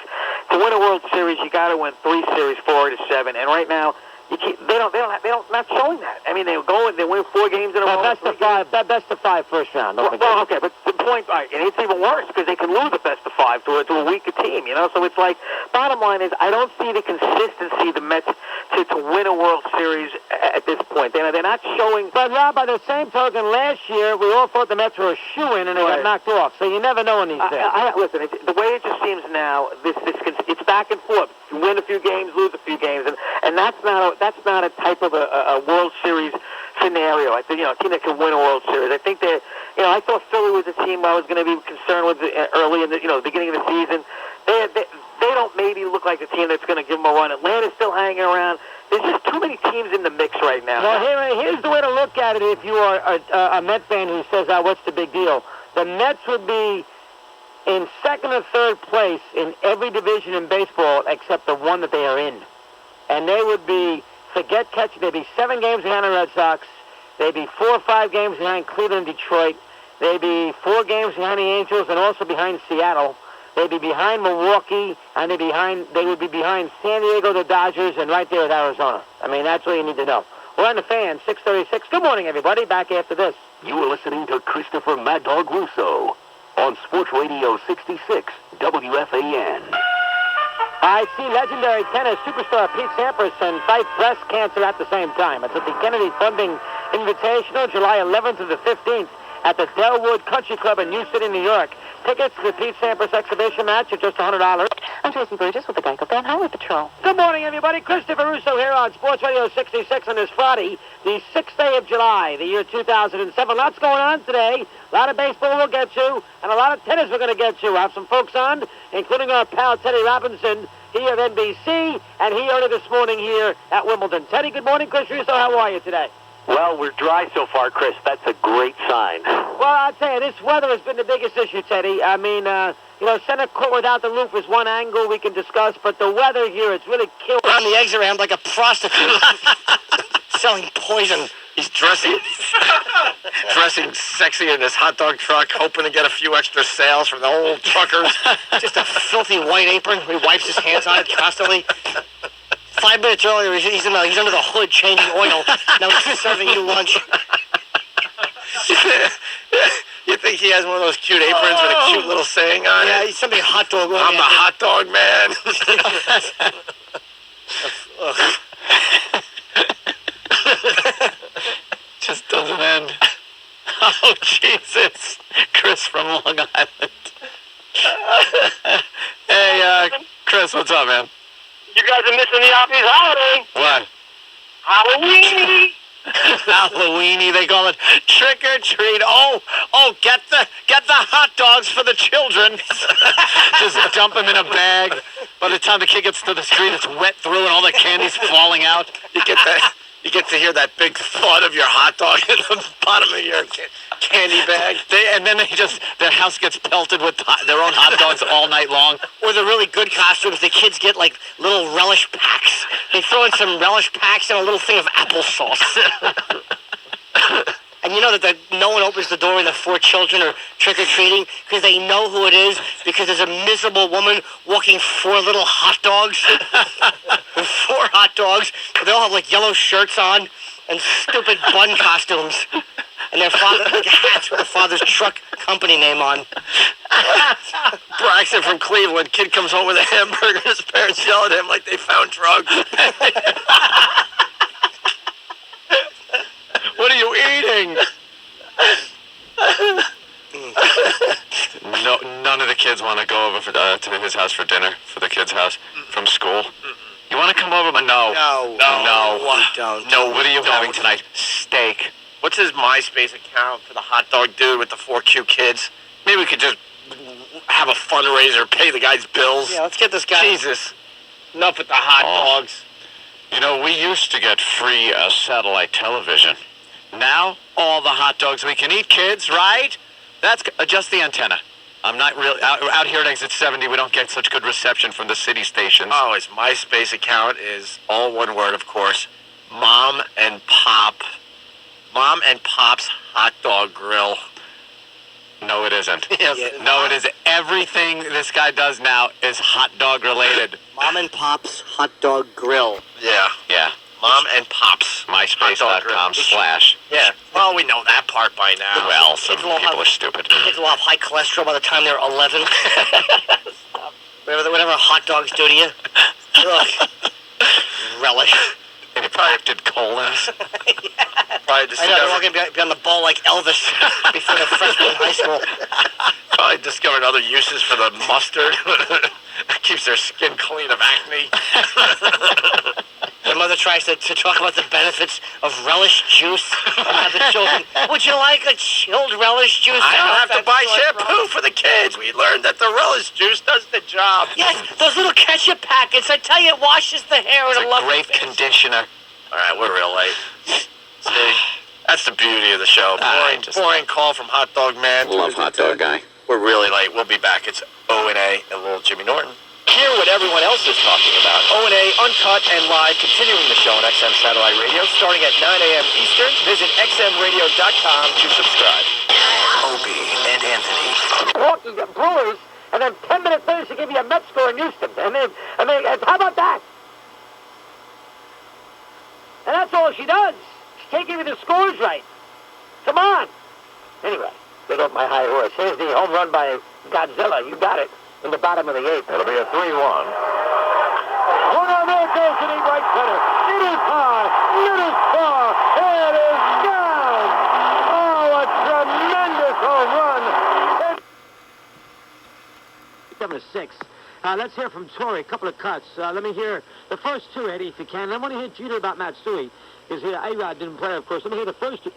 To win a World Series, you got to win 3 series, 4 to 7. And right now, they're not showing that. I mean, they win 4 games in a row. Best of 5 first round. Well, okay, but the point, all right, and it's even worse because they can lose the best of 5 to a weaker team, So it's like, bottom line is, I don't see the consistency the Mets to win a World Series at this point. They're not showing. But Rob, by the same token, last year we all thought the Mets were a shoo-in and they got knocked off. So you never know in these things. Listen, the way it just seems now, it's back and forth. You win a few games, lose a few games, and that's not a type of a World Series scenario. I think a team that can win a World Series. I think that I thought Philly was a team I was going to be concerned with early in the beginning of the season. They don't maybe look like the team that's going to give them a run. Atlanta's still hanging around. There's just too many teams in the mix right now. Well, here's the way to look at it if you are a Met fan who says, what's the big deal? The Mets would be in second or third place in every division in baseball except the one that they are in. And they would be, forget catching, they'd be 7 games behind the Red Sox. They'd be 4 or 5 games behind Cleveland and Detroit. They'd be 4 games behind the Angels and also behind Seattle. They'd be behind Milwaukee, and they would be behind San Diego, the Dodgers, and right there with Arizona. I mean, that's what you need to know. We're on the Fan, 636. Good morning, everybody. Back after this. You are listening to Christopher Mad Dog Russo on Sports Radio 66 WFAN. I see legendary tennis superstar Pete Sampras and fight breast cancer at the same time. It's at the Kennedy Funding Invitational, July 11th to the 15th at the Delwood Country Club in New City, New York. Tickets to the Pete Sampras exhibition match are just $100. I'm Tracy Burgess with the Geico Fan Highway Patrol. Good morning, everybody. Christopher Russo here on Sports Radio 66 on this Friday, the 6th day of July, the year 2007. Lots going on today. A lot of baseball we'll get to, and a lot of tennis we're going to get to. We'll have some folks on, including our pal Teddy Robinson, he of NBC, and he earlier this morning here at Wimbledon. Teddy, good morning. Chris Russo, how are you today? Well, we're dry so far, Chris. That's a great sign. Well, I'll tell you, this weather has been the biggest issue, Teddy. I mean, Center Court without the roof is one angle we can discuss, but the weather here, it's really killed. Run the eggs around like a prostitute. Selling poison. He's dressing sexy in his hot dog truck, hoping to get a few extra sales from the old truckers. Just a filthy white apron. He wipes his hands on it constantly. 5 minutes earlier, he's under the hood changing oil. Now he's serving you lunch. You think he has one of those cute aprons with a cute little saying on it? Yeah, he's something hot dog. I'm the hot dog man. Just doesn't end. Oh, Jesus. Chris from Long Island. Hey, Chris, what's up, man? You guys are missing the obvious holiday. What? Halloween. Halloweeny, they call it. Trick or treat. Oh, get the hot dogs for the children. Just dump them in a bag. By the time the kid gets to the street, it's wet through and all the candy's falling out. You get to hear that big thud of your hot dog at the bottom of your candy bag. Their house gets pelted with their own hot dogs all night long. Or the really good costumes, the kids get like little relish packs. They throw in some relish packs and a little thing of applesauce. And you know that no one opens the door when the 4 children are trick-or-treating because they know who it is, because there's a miserable woman walking 4 little hot dogs. 4 hot dogs. They all have like yellow shirts on and stupid bun costumes. And their father, like hats with the father's truck company name on. Braxton from Cleveland. Kid comes home with a hamburger. His parents yell at him like they found drugs. What are you eating? No, none of the kids want to go over to his house for dinner, for the kids' house, from school. You want to come over? But no. Don't. No, what are you having tonight? Steak. What's his MySpace account for the hot dog dude with the 4 cute kids? Maybe we could just have a fundraiser, pay the guy's bills. Yeah, let's get this guy. Jesus. Enough with the hot dogs. You know, we used to get free satellite television. Now, all the hot dogs we can eat, kids, right? That's adjust the antenna. I'm not really out here at Exit 70. We don't get such good reception from the city stations. Oh, his MySpace account is all one word, of course. Mom and Pop's Hot Dog Grill. No, it isn't. Yes. No, it isn't. Everything this guy does now is hot dog related. Mom and Pop's Hot Dog Grill. Yeah. Mom and Pop's. MySpace.com/. Yeah. Well, we know that part by now. Well, some people are stupid. Kids will have high cholesterol by the time they're 11. whatever hot dogs do to you. Ugh. Relish. Infected colons. Probably I know, they're all going to be on the ball like Elvis before they're freshmen in high school. Probably discovered other uses for the mustard. Keeps their skin clean of acne. When mother tries to talk about the benefits of relish juice. The children, would you like a chilled relish juice? I don't have to buy shampoo for the kids. We learned that the relish juice does the job. Yes, those little ketchup packets. I tell you, it washes the hair It's and a I love great conditioner. All right, we're real late. See, that's the beauty of the show. Boring call from Hot Dog Man. Love Hot Dog Guy. We're really late. We'll be back. It's O&A and little Jimmy Norton. Hear what everyone else is talking about. O&A Uncut and Live, continuing the show on XM Satellite Radio, starting at 9 a.m. Eastern. Visit xmradio.com to subscribe. Opie and Anthony. Walking the Brewers, and then 10 minutes later she gave you a Mets score in Houston. How about that? And that's all she does. She can't give you the scores right. Come on. Anyway, get off my high horse. Here's the home run by Godzilla. You got it. In the bottom of the eighth. It'll be a 3-1. Oh, no, there it goes to the right center. It is high. It is far. It is down. Oh, a tremendous home run. 7-6. Let's hear from Torrey. A couple of cuts. Let me hear the first two, Eddie, if you can. I want to hear Jeter about Matsui. Because A-Rod didn't play, of course. Let me hear the first two,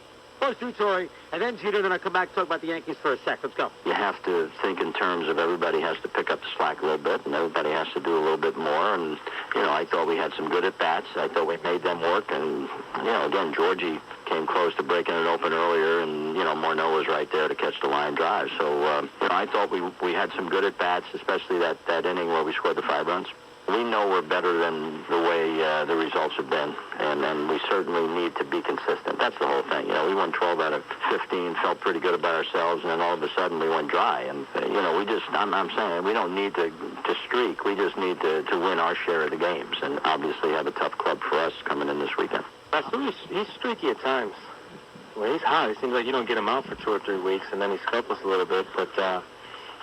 Torrey, and then Jeter, then I'll come back and talk about the Yankees for a sec. Let's go. You have to think in terms of everybody has to pick up the slack a little bit, and everybody has to do a little bit more. And, I thought we had some good at-bats. I thought we made them work. And, again, Georgie came close to breaking it open earlier, and, Morneau was right there to catch the line drive. So, I thought we had some good at-bats, especially that inning where we scored the 5 runs. We know we're better than the way the results have been, and we certainly need to be consistent. That's the whole thing. We won 12 out of 15, felt pretty good about ourselves, and then all of a sudden we went dry. And, we just, I'm saying, we don't need to streak. We just need to win our share of the games, and obviously have a tough club for us coming in this weekend. He's streaky at times. Well, he's hot. It seems like you don't get him out for 2 or 3 weeks, and then he scuffles a little bit. But,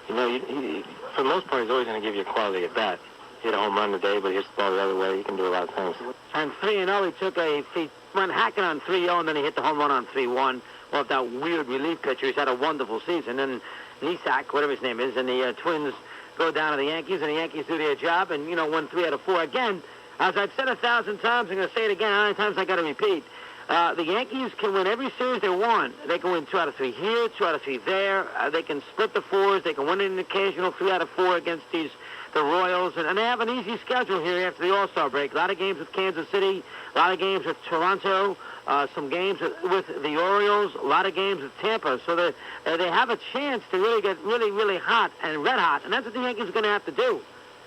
he, for the most part, he's always going to give you a quality at bat. Hit a home run today, but hits the ball the other way. He can do a lot of things. And 3-0, he went hacking on 3-0, and then he hit the home run on 3-1. Well, that weird relief pitcher, he's had a wonderful season. And Nisak, whatever his name is, and the Twins go down to the Yankees, and the Yankees do their job, and, won 3 out of 4. Again, as I've said 1,000 times, I'm going to say it again. How many times I got to repeat? The Yankees can win every series they want. They can win 2 out of 3 here, 2 out of 3 there. They can split the 4s. They can win an occasional 3 out of 4 against the Royals, and they have an easy schedule here after the All-Star break. A lot of games with Kansas City, a lot of games with Toronto, some games with the Orioles, a lot of games with Tampa. So they have a chance to really get really hot and red hot, and that's what the Yankees are going to have to do.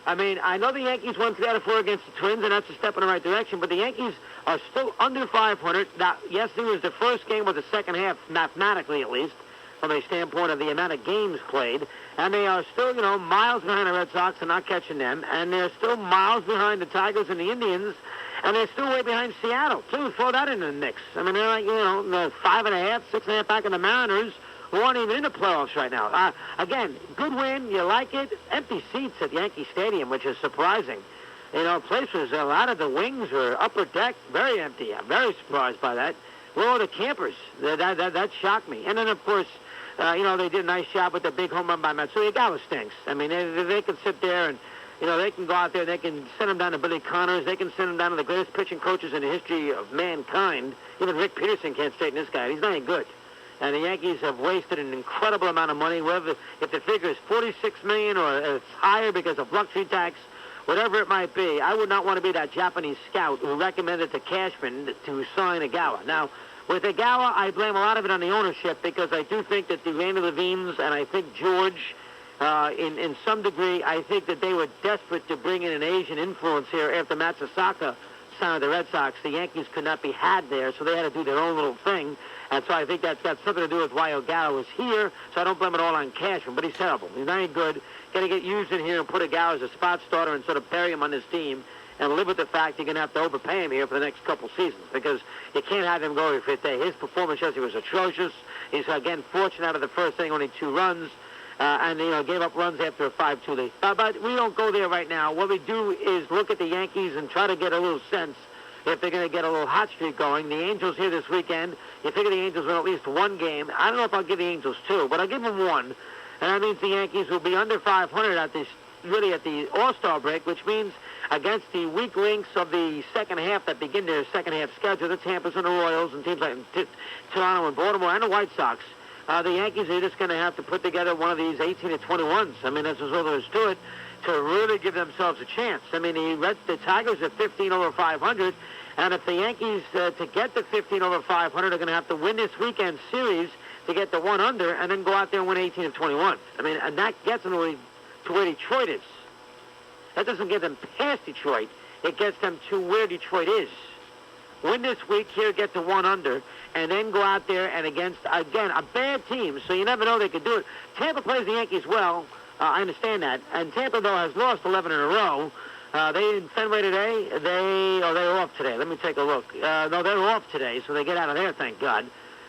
I mean, I know the Yankees won 3 out of 4 against the Twins, and that's a step in the right direction, but the Yankees are still under 500. Now, yesterday was the first game of the second half, mathematically at least, from a standpoint of the amount of games played. And they are still, miles behind the Red Sox and not catching them. And they're still miles behind the Tigers and the Indians. And they're still way behind Seattle, too. Throw that into the mix. I mean, they're like, 5.5, 6.5 back in the Mariners, who aren't even in the playoffs right now. Again, good win. You like it. Empty seats at Yankee Stadium, which is surprising. Places, a lot of the wings were upper deck, very empty. I'm very surprised by that. Where are the campers? That shocked me. And then, of course, they did a nice job with the big home run by Matsui. Gallo stinks. I mean, they can sit there and, they can go out there. They can send him down to Billy Connors. They can send him down to the greatest pitching coaches in the history of mankind. Even Rick Peterson can't straighten this guy. He's not any good. And the Yankees have wasted an incredible amount of money. Whether if the figure is $46 million or it's higher because of luxury tax, whatever it might be, I would not want to be that Japanese scout who recommended to Cashman to sign Igawa. Now, with Igawa, I blame a lot of it on the ownership because I do think that the Randy Levines and I think George, in some degree, I think that they were desperate to bring in an Asian influence here after Matsuzaka signed the Red Sox. The Yankees could not be had there, so they had to do their own little thing. And so I think that's got something to do with why Igawa is here, so I don't blame it all on Cashman, but he's terrible. He's not any good. Got to get used in here and put Igawa as a spot starter and sort of bury him on this team and live with the fact you're going to have to overpay him here for the next couple seasons because you can't have him go every fifth day. His performance yesterday was atrocious. He's, again, fortunate out of the first inning, only 2 runs, and, gave up runs after a 5-2 lead. But we don't go there right now. What we do is look at the Yankees and try to get a little sense if they're going to get a little hot streak going. The Angels here this weekend, you figure the Angels win at least 1 game. I don't know if I'll give the Angels 2, but I'll give them 1. And that means the Yankees will be under 500 at the All-Star break, which means against the weak links of the second half that begin their second half schedule, the Tampa's and the Royals and teams like Toronto and Baltimore and the White Sox. The Yankees are just going to have to put together one of these 18 to 21s. I mean, that's all there is to it, to really give themselves a chance. I mean, the Tigers are 15 over 500, and if the Yankees, to get to 15 over 500, are going to have to win this weekend series to get the 1 under and then go out there and win 18 of 21. I mean, and that gets them to where Detroit is. That doesn't get them past Detroit. It gets them to where Detroit is. Win this week here, get to 1 under, and then go out there and against, again, a bad team, so you never know they could do it. Tampa plays the Yankees well. I understand that. And Tampa, though, has lost 11 in a row. They in Fenway today. They're off today. Let me take a look. No, they're off today, so they get out of there, thank God.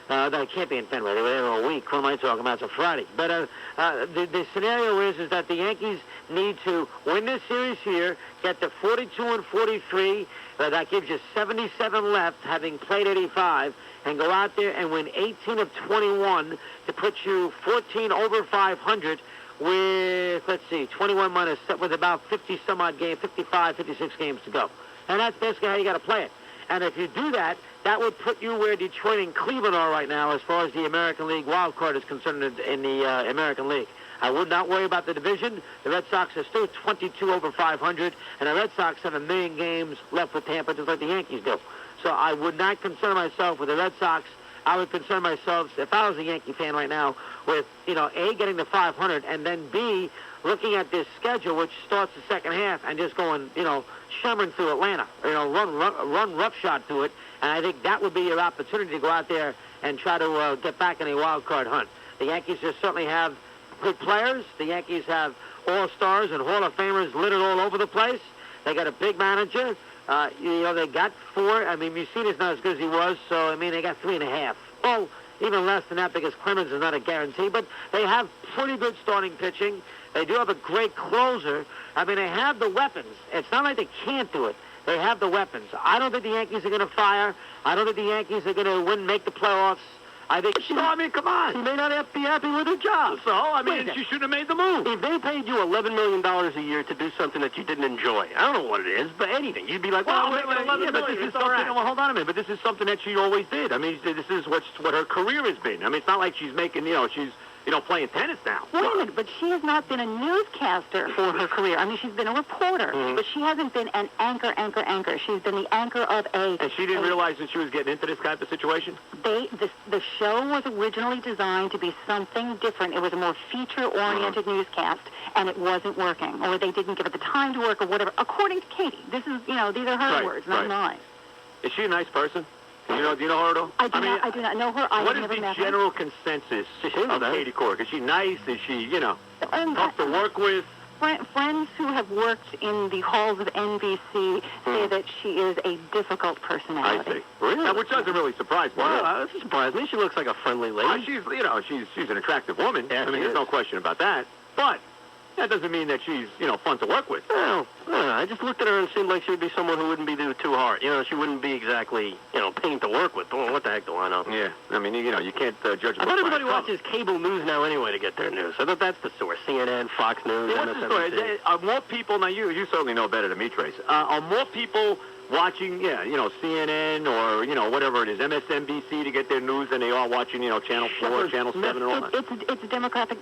They can't be in Fenway. They were there all week. What am I talking about? It's a Friday. But the scenario is that the Yankees need to win this series here, get to 42 and 43. That gives you 77 left, having played 85, and go out there and win 18 of 21 to put you 14 over 500 with, let's see, 21 minus, with about 50-some-odd games, 55, 56 games to go. And that's basically how you got to play it. And if you do that, that would put you where Detroit and Cleveland are right now as far as the American League wild card is concerned in the American League. I would not worry about the division. The Red Sox are still 22 over 500, and the Red Sox have 1 million games left with Tampa, just like the Yankees do. So I would not concern myself with the Red Sox. I would concern myself, if I was a Yankee fan right now, with, A, getting to 500, and then B, looking at this schedule, which starts the second half, and just going, shimmering through Atlanta, run roughshod through it, and I think that would be your opportunity to go out there and try to get back in a wild card hunt. The Yankees just certainly have good players. The Yankees have all-stars and Hall of Famers littered all over the place. They got a big manager. They got 4. I mean, Mussina's not as good as he was, so, they got 3.5. Well, even less than that because Clemens is not a guarantee, but they have pretty good starting pitching. They do have a great closer. They have the weapons. It's not like they can't do it. They have the weapons. I don't think the Yankees are going to fire. I don't think the Yankees are going to make the playoffs. I think come on. She may not be happy with her job. So, she shouldn't have made the move. If they paid you $11 million a year to do something that you didn't enjoy, I don't know what it is, but anything, you'd be like, well, wait, but this is something, well, hold on a minute, but this is something that she always did. This is what her career has been. It's not like she's making, she's playing tennis now. Wait a minute, but she has not been a newscaster for her career. She's been a reporter, but she hasn't been an anchor. She's been the anchor of a... And she didn't realize that she was getting into this type of situation? The show was originally designed to be something different. It was a more feature-oriented newscast, and it wasn't working, or they didn't give it the time to work, or whatever. According to Katie, this is, these are her words, not mine. Is she a nice person? Do you know her at all? I do not know her. What is the general consensus of Katie Couric? Is she nice? Is she, tough to work with? Friends who have worked in the halls of NBC say that she is a difficult personality. I see. Really? Now, which doesn't really surprise me. Well, that surprised me. She looks like a friendly lady. She's an attractive woman. Yeah, there's no question about that. But that doesn't mean that she's, fun to work with. Well, I just looked at her and it seemed like she would be someone who wouldn't be too hard. She wouldn't be exactly, pain to work with. Well, what the heck do I know? Yeah. You can't judge a book. I thought everybody watches cable news now anyway to get their news. I thought that's the source. CNN, Fox News, what's the story? Are more people, now you certainly know better than me, Trace, are more people watching, CNN or, whatever it is, MSNBC to get their news than they are watching, Channel 4, Channel 7 and all that? It's a demographic.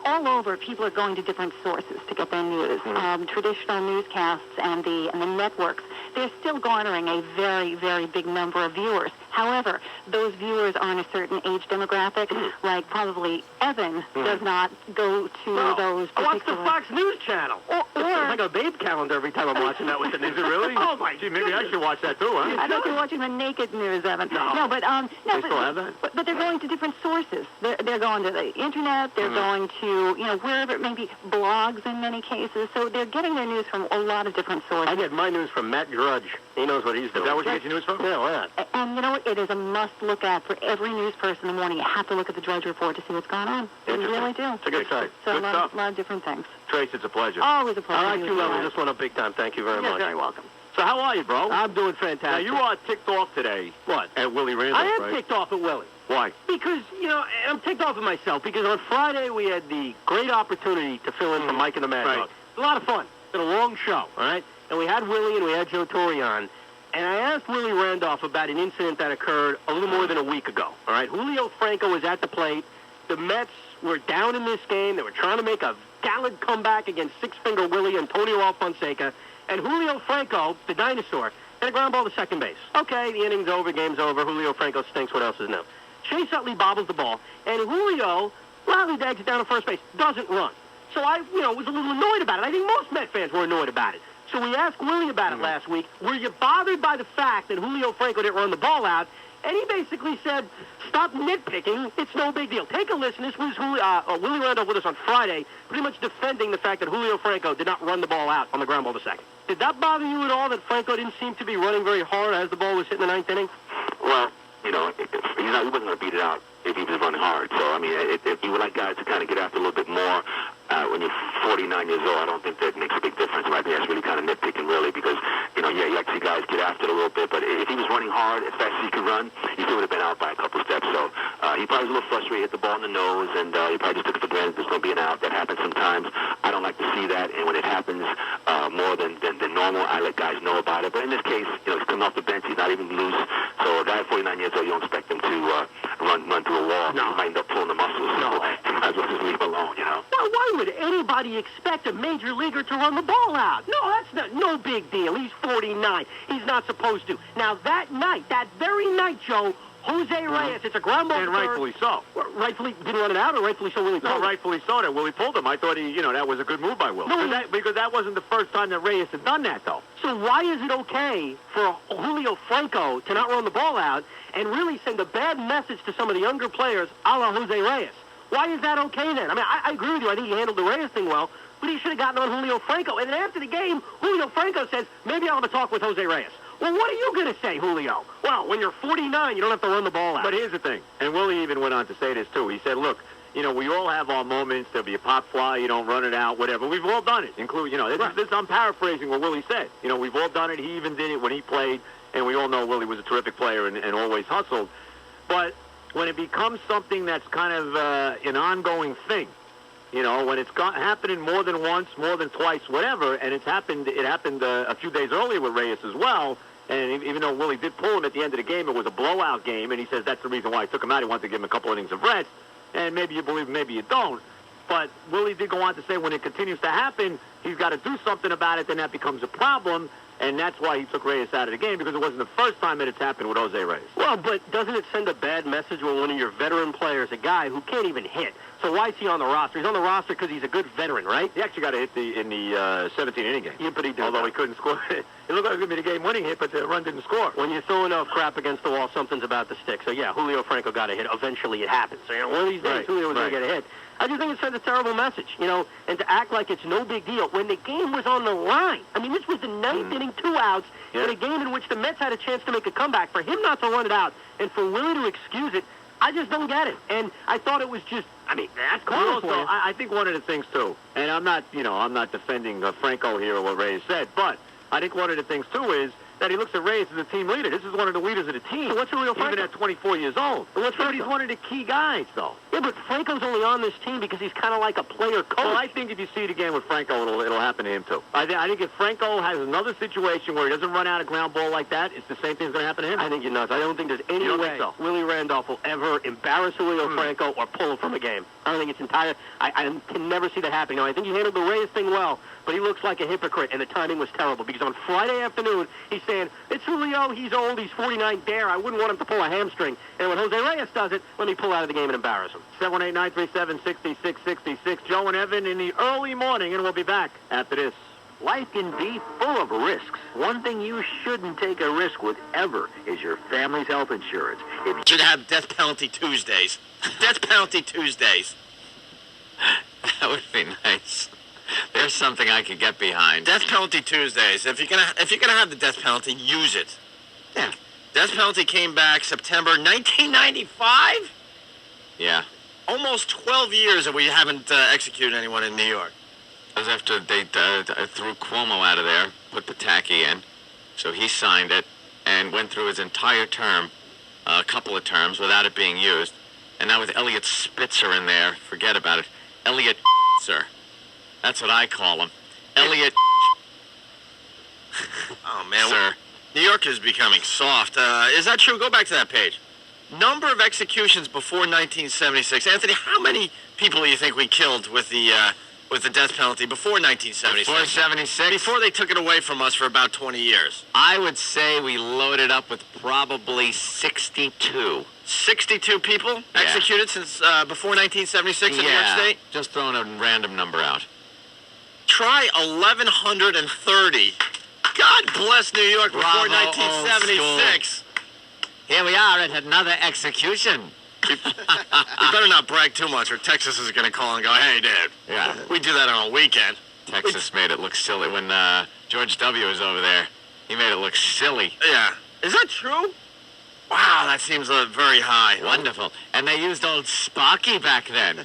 All over, people are going to different sources to get their news. Traditional newscasts and the networks, they're still garnering a very, very big number of viewers. However, those viewers are in a certain age demographic, like probably Evan does not go to those particular... I watch the Fox News channel. Or it's like a babe calendar every time I'm watching that with the news. Is it really? Oh, my Gee, maybe I should watch that too, huh? I thought you were watching the naked news, Evan. No, but they still have that? But they're going to different sources. They're going to the internet. They're going to, wherever it may be, blogs in many cases. So they're getting their news from a lot of different sources. I get my news from Matt Drudge. He knows what he's doing. Is that what you get your news from? Yeah, why not? And you know what? It is a must-look at for every news person in the morning. You have to look at the Drudge Report to see what's going on. You really do. It's a good site. So good a stuff. lot of different things. Trace, it's a pleasure. Always a pleasure. I like you, Level. This one up big time. Thank you very much. You're very welcome. So how are you, bro? I'm doing fantastic. Now, you are ticked off today. What? At Willie Randolph, I am right? ticked off at Willie. Why? Because, I'm ticked off at myself because on Friday we had the great opportunity to fill in for Mike and the Mad Dog. Right. A lot of fun. It's been a long show, all right? and we had Willie and we had Joe Torre on, and I asked Willie Randolph about an incident that occurred a little more than a week ago. All right, Julio Franco was at the plate. The Mets were down in this game. They were trying to make a gallant comeback against Six-Finger Willie, Antonio Alfonseca, and Julio Franco, the dinosaur, hit a ground ball to second base. Okay, the inning's over, game's over. Julio Franco stinks. What else is new? Chase Utley bobbles the ball, and Julio lollygags it down to first base, doesn't run. So I, was a little annoyed about it. I think most Met fans were annoyed about it. So we asked Willie about it last week. Were you bothered by the fact that Julio Franco didn't run the ball out? And he basically said, stop nitpicking. It's no big deal. Take a listen. This was Willie Randolph with us on Friday, pretty much defending the fact that Julio Franco did not run the ball out on the ground ball to second. Did that bother you at all, that Franco didn't seem to be running very hard as the ball was hitting the ninth inning? Well, he wasn't going to beat it out if he was running hard. So, I mean, if you would like guys to kind of get after a little bit more when you're 49 years old, I don't think that makes a big difference. I think that's really kind of nitpicking, really, because, you like to see guys get after it a little bit. But if he was running hard as fast as he could run, he still would have been out by a couple steps. So he probably was a little frustrated, hit the ball in the nose, and he probably just took it for granted there's going to be an out. That happens sometimes. I don't like to see that, and when it happens more than normal, I let guys know about it. But in this case, he's coming off the bench. He's not even loose. So a guy at 49 years old, you don't expect him to run through a wall. No. He might end up pulling the muscles. No. So you might as well just leave him alone, Now, why would anybody expect a major leaguer to run the ball out? No, that's no big deal. He's 49. He's not supposed to. Now, that very night, Joe, Jose Reyes, it's a ground ball. And rightfully so. Rightfully didn't run it out, or rightfully so Willie pulled it? No, rightfully so that Willie pulled him. I thought that was a good move by Will. No, because that wasn't the first time that Reyes had done that, though. So why is it okay for Julio Franco to not run the ball out and really send a bad message to some of the younger players, a la Jose Reyes? Why is that okay then? I mean, I agree with you. I think he handled the Reyes thing well, but he should have gotten on Julio Franco. And then after the game, Julio Franco says, maybe I'll have a talk with Jose Reyes. Well, what are you going to say, Julio? Well, when you're 49, you don't have to run the ball out. But here's the thing, and Willie even went on to say this too. He said, look, we all have our moments. There'll be a pop fly, you don't run it out, whatever. We've all done it, including, I'm paraphrasing what Willie said. We've all done it. He even did it when he played, and we all know Willie was a terrific player and always hustled. But when it becomes something that's kind of an ongoing thing, when it's happening more than once, more than twice, whatever, and it happened a few days earlier with Reyes as well, and even though Willie did pull him at the end of the game, it was a blowout game, and he says that's the reason why he took him out. He wanted to give him a couple innings of rest, and maybe you believe, maybe you don't. But Willie did go on to say when it continues to happen, he's got to do something about it, then that becomes a problem. And that's why he took Reyes out of the game, because it wasn't the first time that it's happened with Jose Reyes. Well, but doesn't it send a bad message when one of your veteran players, a guy who can't even hit? So why is he on the roster? He's on the roster because he's a good veteran, right? He actually got a hit in the 17-inning game. Yeah, but he did. Although he couldn't score. It looked like it was going to be the game-winning hit, but the run didn't score. When you throw enough crap against the wall, something's about to stick. So, yeah, Julio Franco got a hit. Eventually it happens. So, one of these days, Julio was going to get a hit. I just think it sends a terrible message, and to act like it's no big deal when the game was on the line. I mean, this was the ninth inning, 2 outs, in a game in which the Mets had a chance to make a comeback. For him not to run it out and for Willie to excuse it, I just don't get it. And I thought it was just, that's cool. Also, I think one of the things, too, and I'm not defending Franco here or what Reyes said, but I think one of the things, too, is that he looks at Reyes as a team leader. This is one of the leaders of the team. So what's Julio Franco? Even at 24 years old. But he's one of the key guys, though. Yeah, but Franco's only on this team because he's kind of like a player coach. Well, I think if you see it again with Franco, it'll happen to him, too. I think if Franco has another situation where he doesn't run out a ground ball like that, it's the same thing's going to happen to him. I think you're nuts. I don't think there's any way Willie Randolph will ever embarrass Julio Franco or pull him from a game. I don't think it's entire. I can never see that happening. Now, I think he handled the Reyes thing well, but he looks like a hypocrite, and the timing was terrible because on Friday afternoon, he's saying, it's Julio, he's old, he's 49, dare, I wouldn't want him to pull a hamstring. And when Jose Reyes does it, let me pull out of the game and embarrass him. 718-937-6666. Joe and Evan in the early morning, and we'll be back after this. Life can be full of risks. One thing you shouldn't take a risk with ever is your family's health insurance. If you should have Death Penalty Tuesdays. Death Penalty Tuesdays. That would be nice. There's something I could get behind. Death Penalty Tuesdays. If you're gonna have the death penalty, use it. Yeah. Death penalty came back September 1995. Yeah. Almost 12 years that we haven't executed anyone in New York. That was after they threw Cuomo out of there, put Pataki in, so he signed it and went through his entire term, a couple of terms, without it being used. And now with Elliot Spitzer in there, forget about it. Elliot Spitzer. That's what I call him. Elliot. Oh, man. Sir. New York is becoming soft. Is that true? Go back to that page. Number of executions before 1976. Anthony, how many people do you think we killed with the death penalty before 1976? Before 76? Before they took it away from us for about 20 years. I would say we loaded up with probably 62. 62 people executed since before 1976 in New York State? Just throwing a random number out. Try 1,130. God bless New York before 1976. Here we are at another execution. You better not brag too much or Texas is going to call and go, hey, dude. Yeah. We do that on a weekend. Texas made it look silly when George W. was over there. He made it look silly. Yeah. Is that true? Wow, that seems very high. Wonderful. And they used old Sparky back then.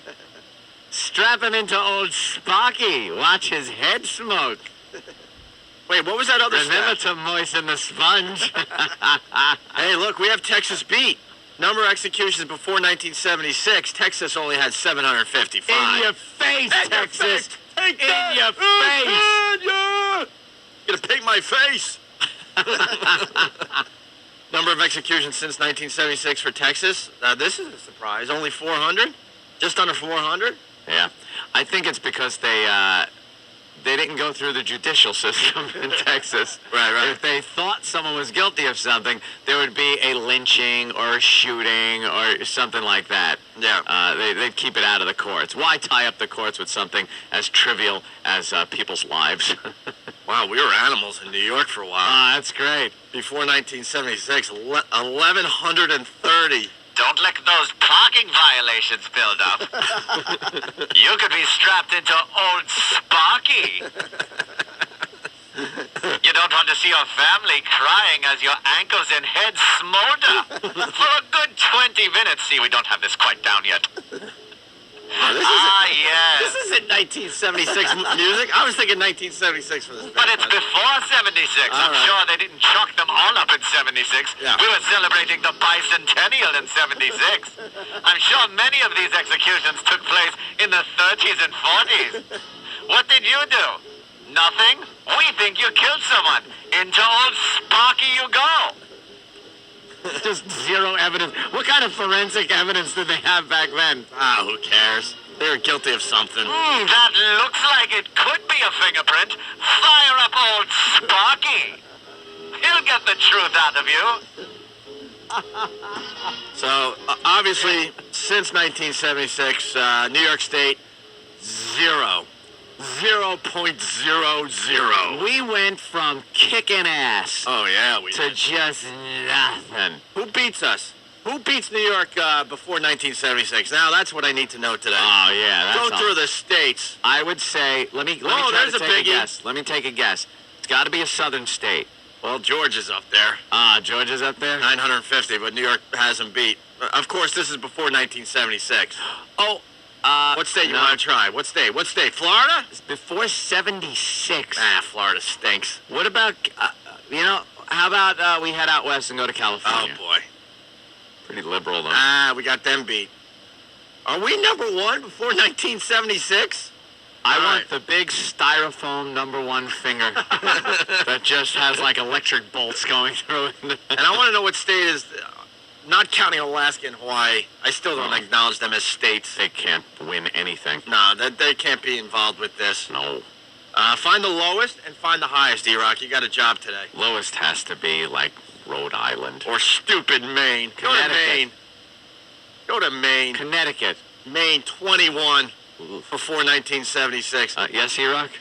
Strap him into old Sparky. Watch his head smoke. Wait, what was that other Remember stat? to moisten the sponge. Hey, look, we have Texas beat. Number of executions before 1976. Texas only had 755. In your face, Texas. Take In that. your face. You're gonna paint my face. Number of executions since 1976 for Texas. This is a surprise. Only 400? Just under 400? Yeah. I think it's because they didn't go through the judicial system in Texas. Right. If they thought someone was guilty of something, there would be a lynching or a shooting or something like that. Yeah. They'd keep it out of the courts. Why tie up the courts with something as trivial as people's lives? Wow, we were animals in New York for a while. That's great. Before 1976, 1,130. Don't let those parking violations build up. You could be strapped into old Sparky. You don't want to see your family crying as your ankles and head smolder. For a good 20 minutes. See, we don't have this quite down yet. Yes. This isn't 1976 music. I was thinking 1976 for this. But it's before 76. I'm sure they didn't chalk them all up in 76. Yeah. We were celebrating the bicentennial in 76. I'm sure many of these executions took place in the 30s and 40s. What did you do? Nothing? We think you killed someone. Into old Sparky you go. Just zero evidence. What kind of forensic evidence did they have back then? Who cares? They were guilty of something. That looks like it could be a fingerprint. Fire up old Sparky. He'll get the truth out of you. So, obviously, since 1976, New York State, 0.00. We went from kicking ass to just nothing. Who beats us? Who beats New York before 1976? Now, that's what I need to know today. Oh, yeah. Go through the states. I would say, let me try there's to a take a biggie. guess. Let me take a guess. It's got to be a southern state. Well, Georgia's up there. George is up there? 950, but New York has them beat. Of course, this is before 1976. Oh, what state you want to try? What state? Florida? It's before 76. Florida stinks. What about, how about we head out west and go to California? Oh, boy. Pretty liberal, though. We got them beat. Are we number one before 1976? I want the big styrofoam #1 finger that just has like electric bolts going through it. And I want to know what state is, not counting Alaska and Hawaii. I still don't acknowledge them as states. They can't win anything. No, they can't be involved with this. No. Find the lowest and find the highest, D-Rock. You got a job today. Lowest has to be like Rhode Island. Or stupid Maine. Go to Maine. Go to Maine. Connecticut. Maine, 21 before 1976. Yes, E-Rock?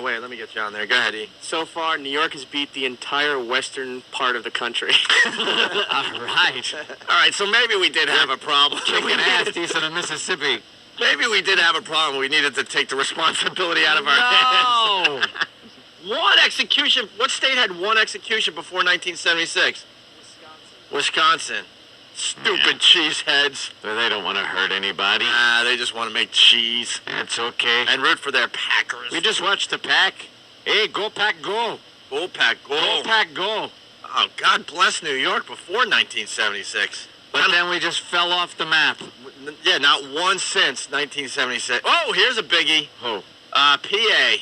Wait, let me get you on there. Go ahead, E. So far, New York has beat the entire western part of the country. All right. All right, so maybe we did have a problem. Kicking ass east of the Mississippi. Maybe we did have a problem. We needed to take the responsibility out of our hands. One execution. What state had one execution before 1976? Wisconsin. Stupid cheeseheads. They don't want to hurt anybody. They just want to make cheese. That's okay. And root for their Packers. We just watched the Pack. Hey, go Pack, go. Go Pack, go. Go Pack, go. Oh, God bless New York before 1976. But then we just fell off the map. Yeah, not one since 1976. Oh, here's a biggie. Who? PA.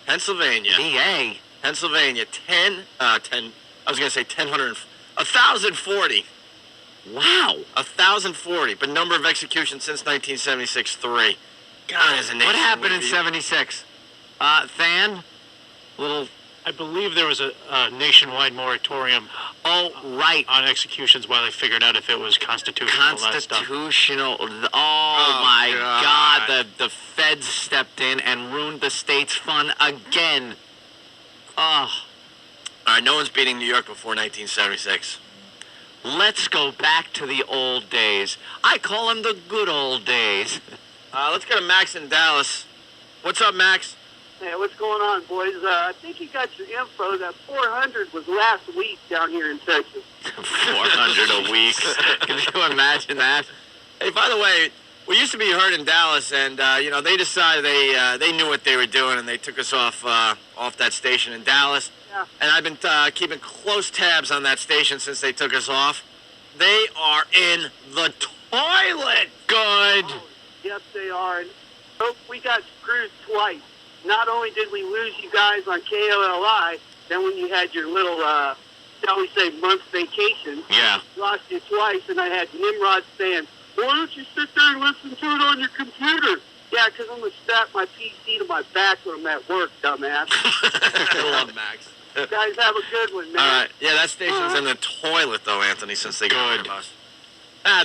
Pennsylvania. PA? Pennsylvania, 1,040. Wow. 1,040, but number of executions since 1976, 3. God, as a nation. What happened in 76? Than? Little... I believe there was a nationwide moratorium. Oh, right. On executions while they figured out if it was constitutional. Constitutional. Oh my God. The feds stepped in and ruined the state's fun again. Oh. All right, no one's beating New York before 1976. Let's go back to the old days. I call them the good old days. Let's go to Max in Dallas. What's up, Max? Hey, what's going on, boys? I think you got your info. That 400 was last week down here in Texas. 400 a week. Can you imagine that? Hey, by the way, we used to be heard in Dallas, and they decided they knew what they were doing, and they took us off that station in Dallas. Yeah. And I've been keeping close tabs on that station since they took us off. They are in the toilet. Good. Oh, yes, they are. And we got screwed twice. Not only did we lose you guys on KOLI, then when you had your little, shall we say, month vacation, lost you twice, and I had Nimrod saying, why don't you sit there and listen to it on your computer? Yeah, because I'm going to strap my PC to my back when I'm at work, dumbass. I love Max. You guys have a good one, man. All right. Yeah, that station's in the toilet, though, Anthony, since they got rid of us.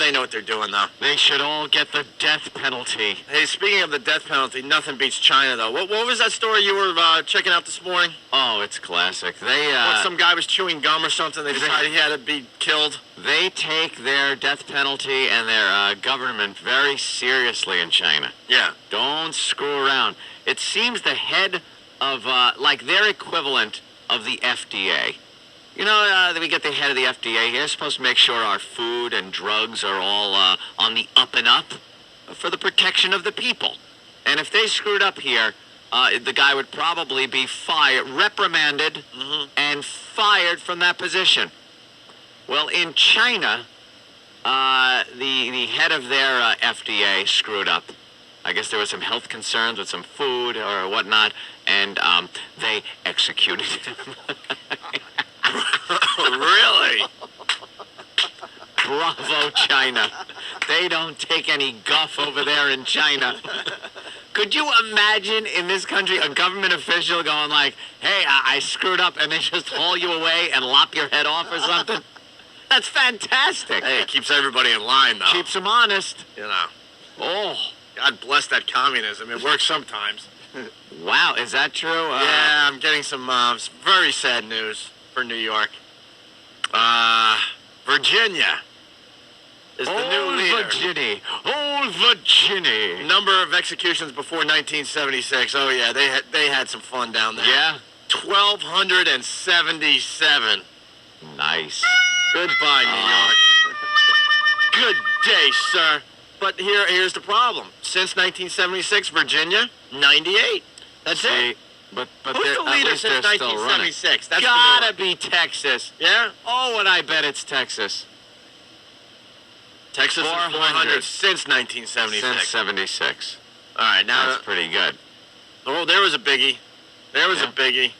They know what they're doing, though. They should all get the death penalty. Hey, speaking of the death penalty, nothing beats China, though. What was that story you were checking out this morning? Oh, it's classic. Some guy was chewing gum or something. They decided he had to be killed. They take their death penalty and their government very seriously in China. Yeah. Don't screw around. It seems the head of, their equivalent of the FDA. You know, we get the head of the FDA here, supposed to make sure our food and drugs are all on the up and up for the protection of the people. And if they screwed up here, the guy would probably be reprimanded, and fired from that position. Well, in China, the head of their FDA screwed up. I guess there was some health concerns with some food or whatnot, and they executed him. Really? Bravo, China. They don't take any guff over there in China. Could you imagine in this country a government official going like, hey, I screwed up, and they just haul you away and lop your head off or something? That's fantastic. Hey, it keeps everybody in line, though. Keeps them honest. You know. Oh. God bless that communism. It works sometimes. Wow, is that true? Yeah, I'm getting some very sad news for New York. Virginia is the new leader. Old Virginia. Number of executions before 1976. Oh, yeah, they had some fun down there. Yeah? 1,277. Nice. Goodbye, New York. Good day, sir. But here's the problem. Since 1976, Virginia, 98. That's it. But who's the leader since 1976? That's gotta be Texas. Yeah? Oh, and I bet it's Texas. Texas is 400 since 1976. Since 76. All right, now that's pretty good. Oh, there was a biggie. A biggie.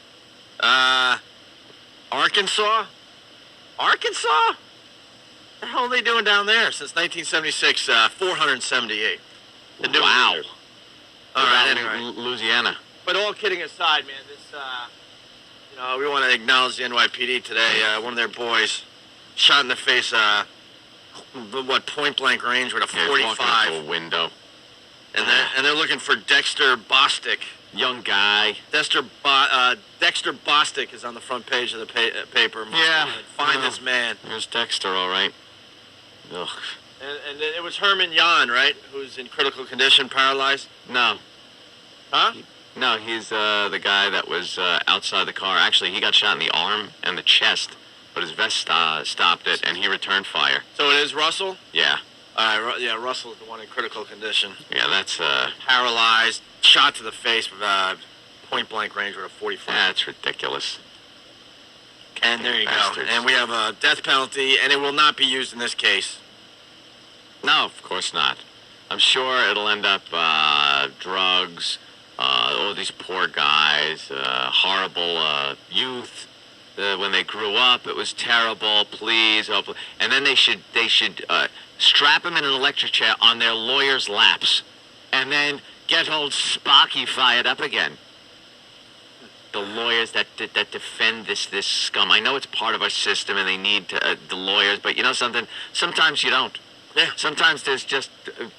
Arkansas? What the hell are they doing down there? Since 1976, 478. Wow. Leader. All right, anyway. Louisiana. But all kidding aside, man, this, we want to acknowledge the NYPD today. One of their boys shot in the face, point blank range with a 45. Walking through a window. And they're looking for Dexter Bostic. Young guy. Dexter Bostic is on the front page of the paper. Yeah. Find this man. There's Dexter, all right. Ugh. And it was Herman Yan, right? Who's in critical condition, paralyzed? No. Huh? No, he's the guy that was outside the car. Actually, he got shot in the arm and the chest, but his vest stopped it, and he returned fire. So it is Russell? Yeah. Russell is the one in critical condition. Yeah, that's... paralyzed, shot to the face with point-blank range with a 45. That's ridiculous. And there you Bastards. go. And we have a death penalty, and it will not be used in this case. No, of course not. I'm sure it'll end up drugs, Oh, these poor guys, horrible youth. When they grew up, it was terrible. Please, oh, and then they should strap them in an electric chair on their lawyers' laps, and then get old Sparky fired up again. The lawyers that defend this scum. I know it's part of our system, and they need the lawyers, but you know something? Sometimes you don't. Yeah. Sometimes there's just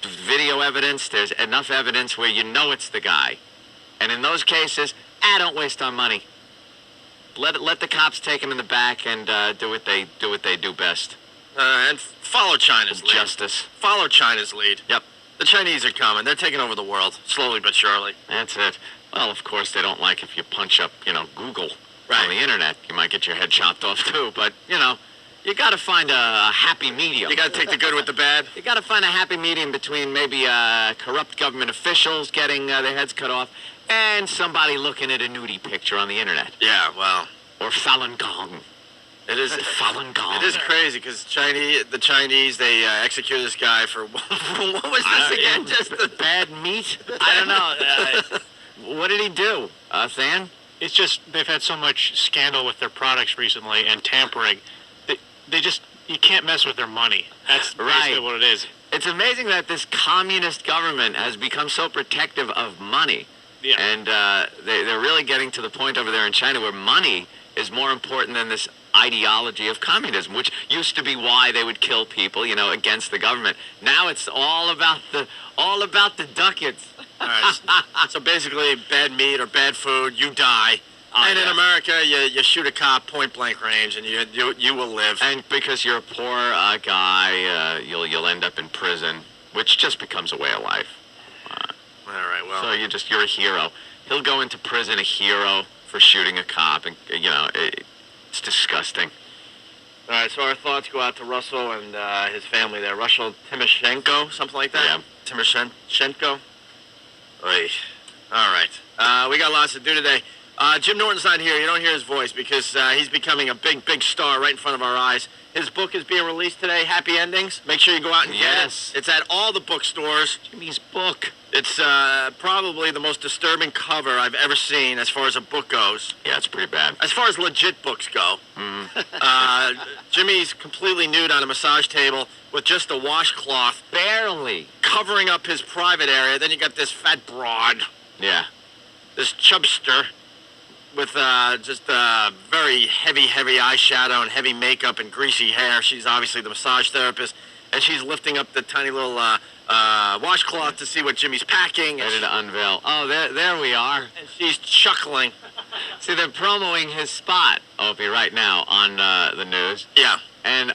video evidence. There's enough evidence where you know it's the guy, and in those cases, don't waste our money. Let the cops take him in the back and do what they do best. And follow China's lead. Justice. Follow China's lead. Yep. The Chinese are coming. They're taking over the world, slowly but surely. That's it. Well, of course, they don't like if you punch up, Google on the internet. You might get your head chopped off, too. But, you got to find a happy medium. You got to take the good with the bad. You got to find a happy medium between maybe corrupt government officials getting their heads cut off and somebody looking at a nudie picture on the internet. Yeah, well. Or Falun Gong. It is Falun Gong. It is crazy because the Chinese, they executed this guy for what was this again? Just the bad meat? I don't know. What did he do, Than? It's just they've had so much scandal with their products recently and tampering. They just, you can't mess with their money. That's basically what it is. It's amazing that this communist government has become so protective of money. Yeah. And they're really getting to the point over there in China where money is more important than this ideology of communism, which used to be why they would kill people, against the government. Now it's all about the ducats. All right. So basically, bad meat or bad food, you die. And in America, you shoot a cop point blank range, and you will live. And because you're a poor guy, you'll end up in prison, which just becomes a way of life. All right, well. So you're a hero. He'll go into prison a hero for shooting a cop, and it's disgusting. All right, so our thoughts go out to Russo and his family there. Russell Timoshenko, something like that? Yeah. Timoshenko? Oy. All right. We got lots to do today. Jim Norton's not here. You don't hear his voice because he's becoming a big star right in front of our eyes. His book is being released today, Happy Endings. Make sure you go out and get it. It's at all the bookstores. Jimmy's book. It's probably the most disturbing cover I've ever seen as far as a book goes. Yeah, it's pretty bad. As far as legit books go. Jimmy's completely nude on a massage table with just a washcloth. Barely. Covering up his private area. Then you got this fat broad. Yeah. This chubster with just very heavy eyeshadow and heavy makeup and greasy hair. She's obviously the massage therapist. And she's lifting up the tiny little washcloth to see what Jimmy's packing. Ready to unveil. Oh, there we are. And she's chuckling. See, they're promoting his spot, Opie, right now on the news. Yeah. And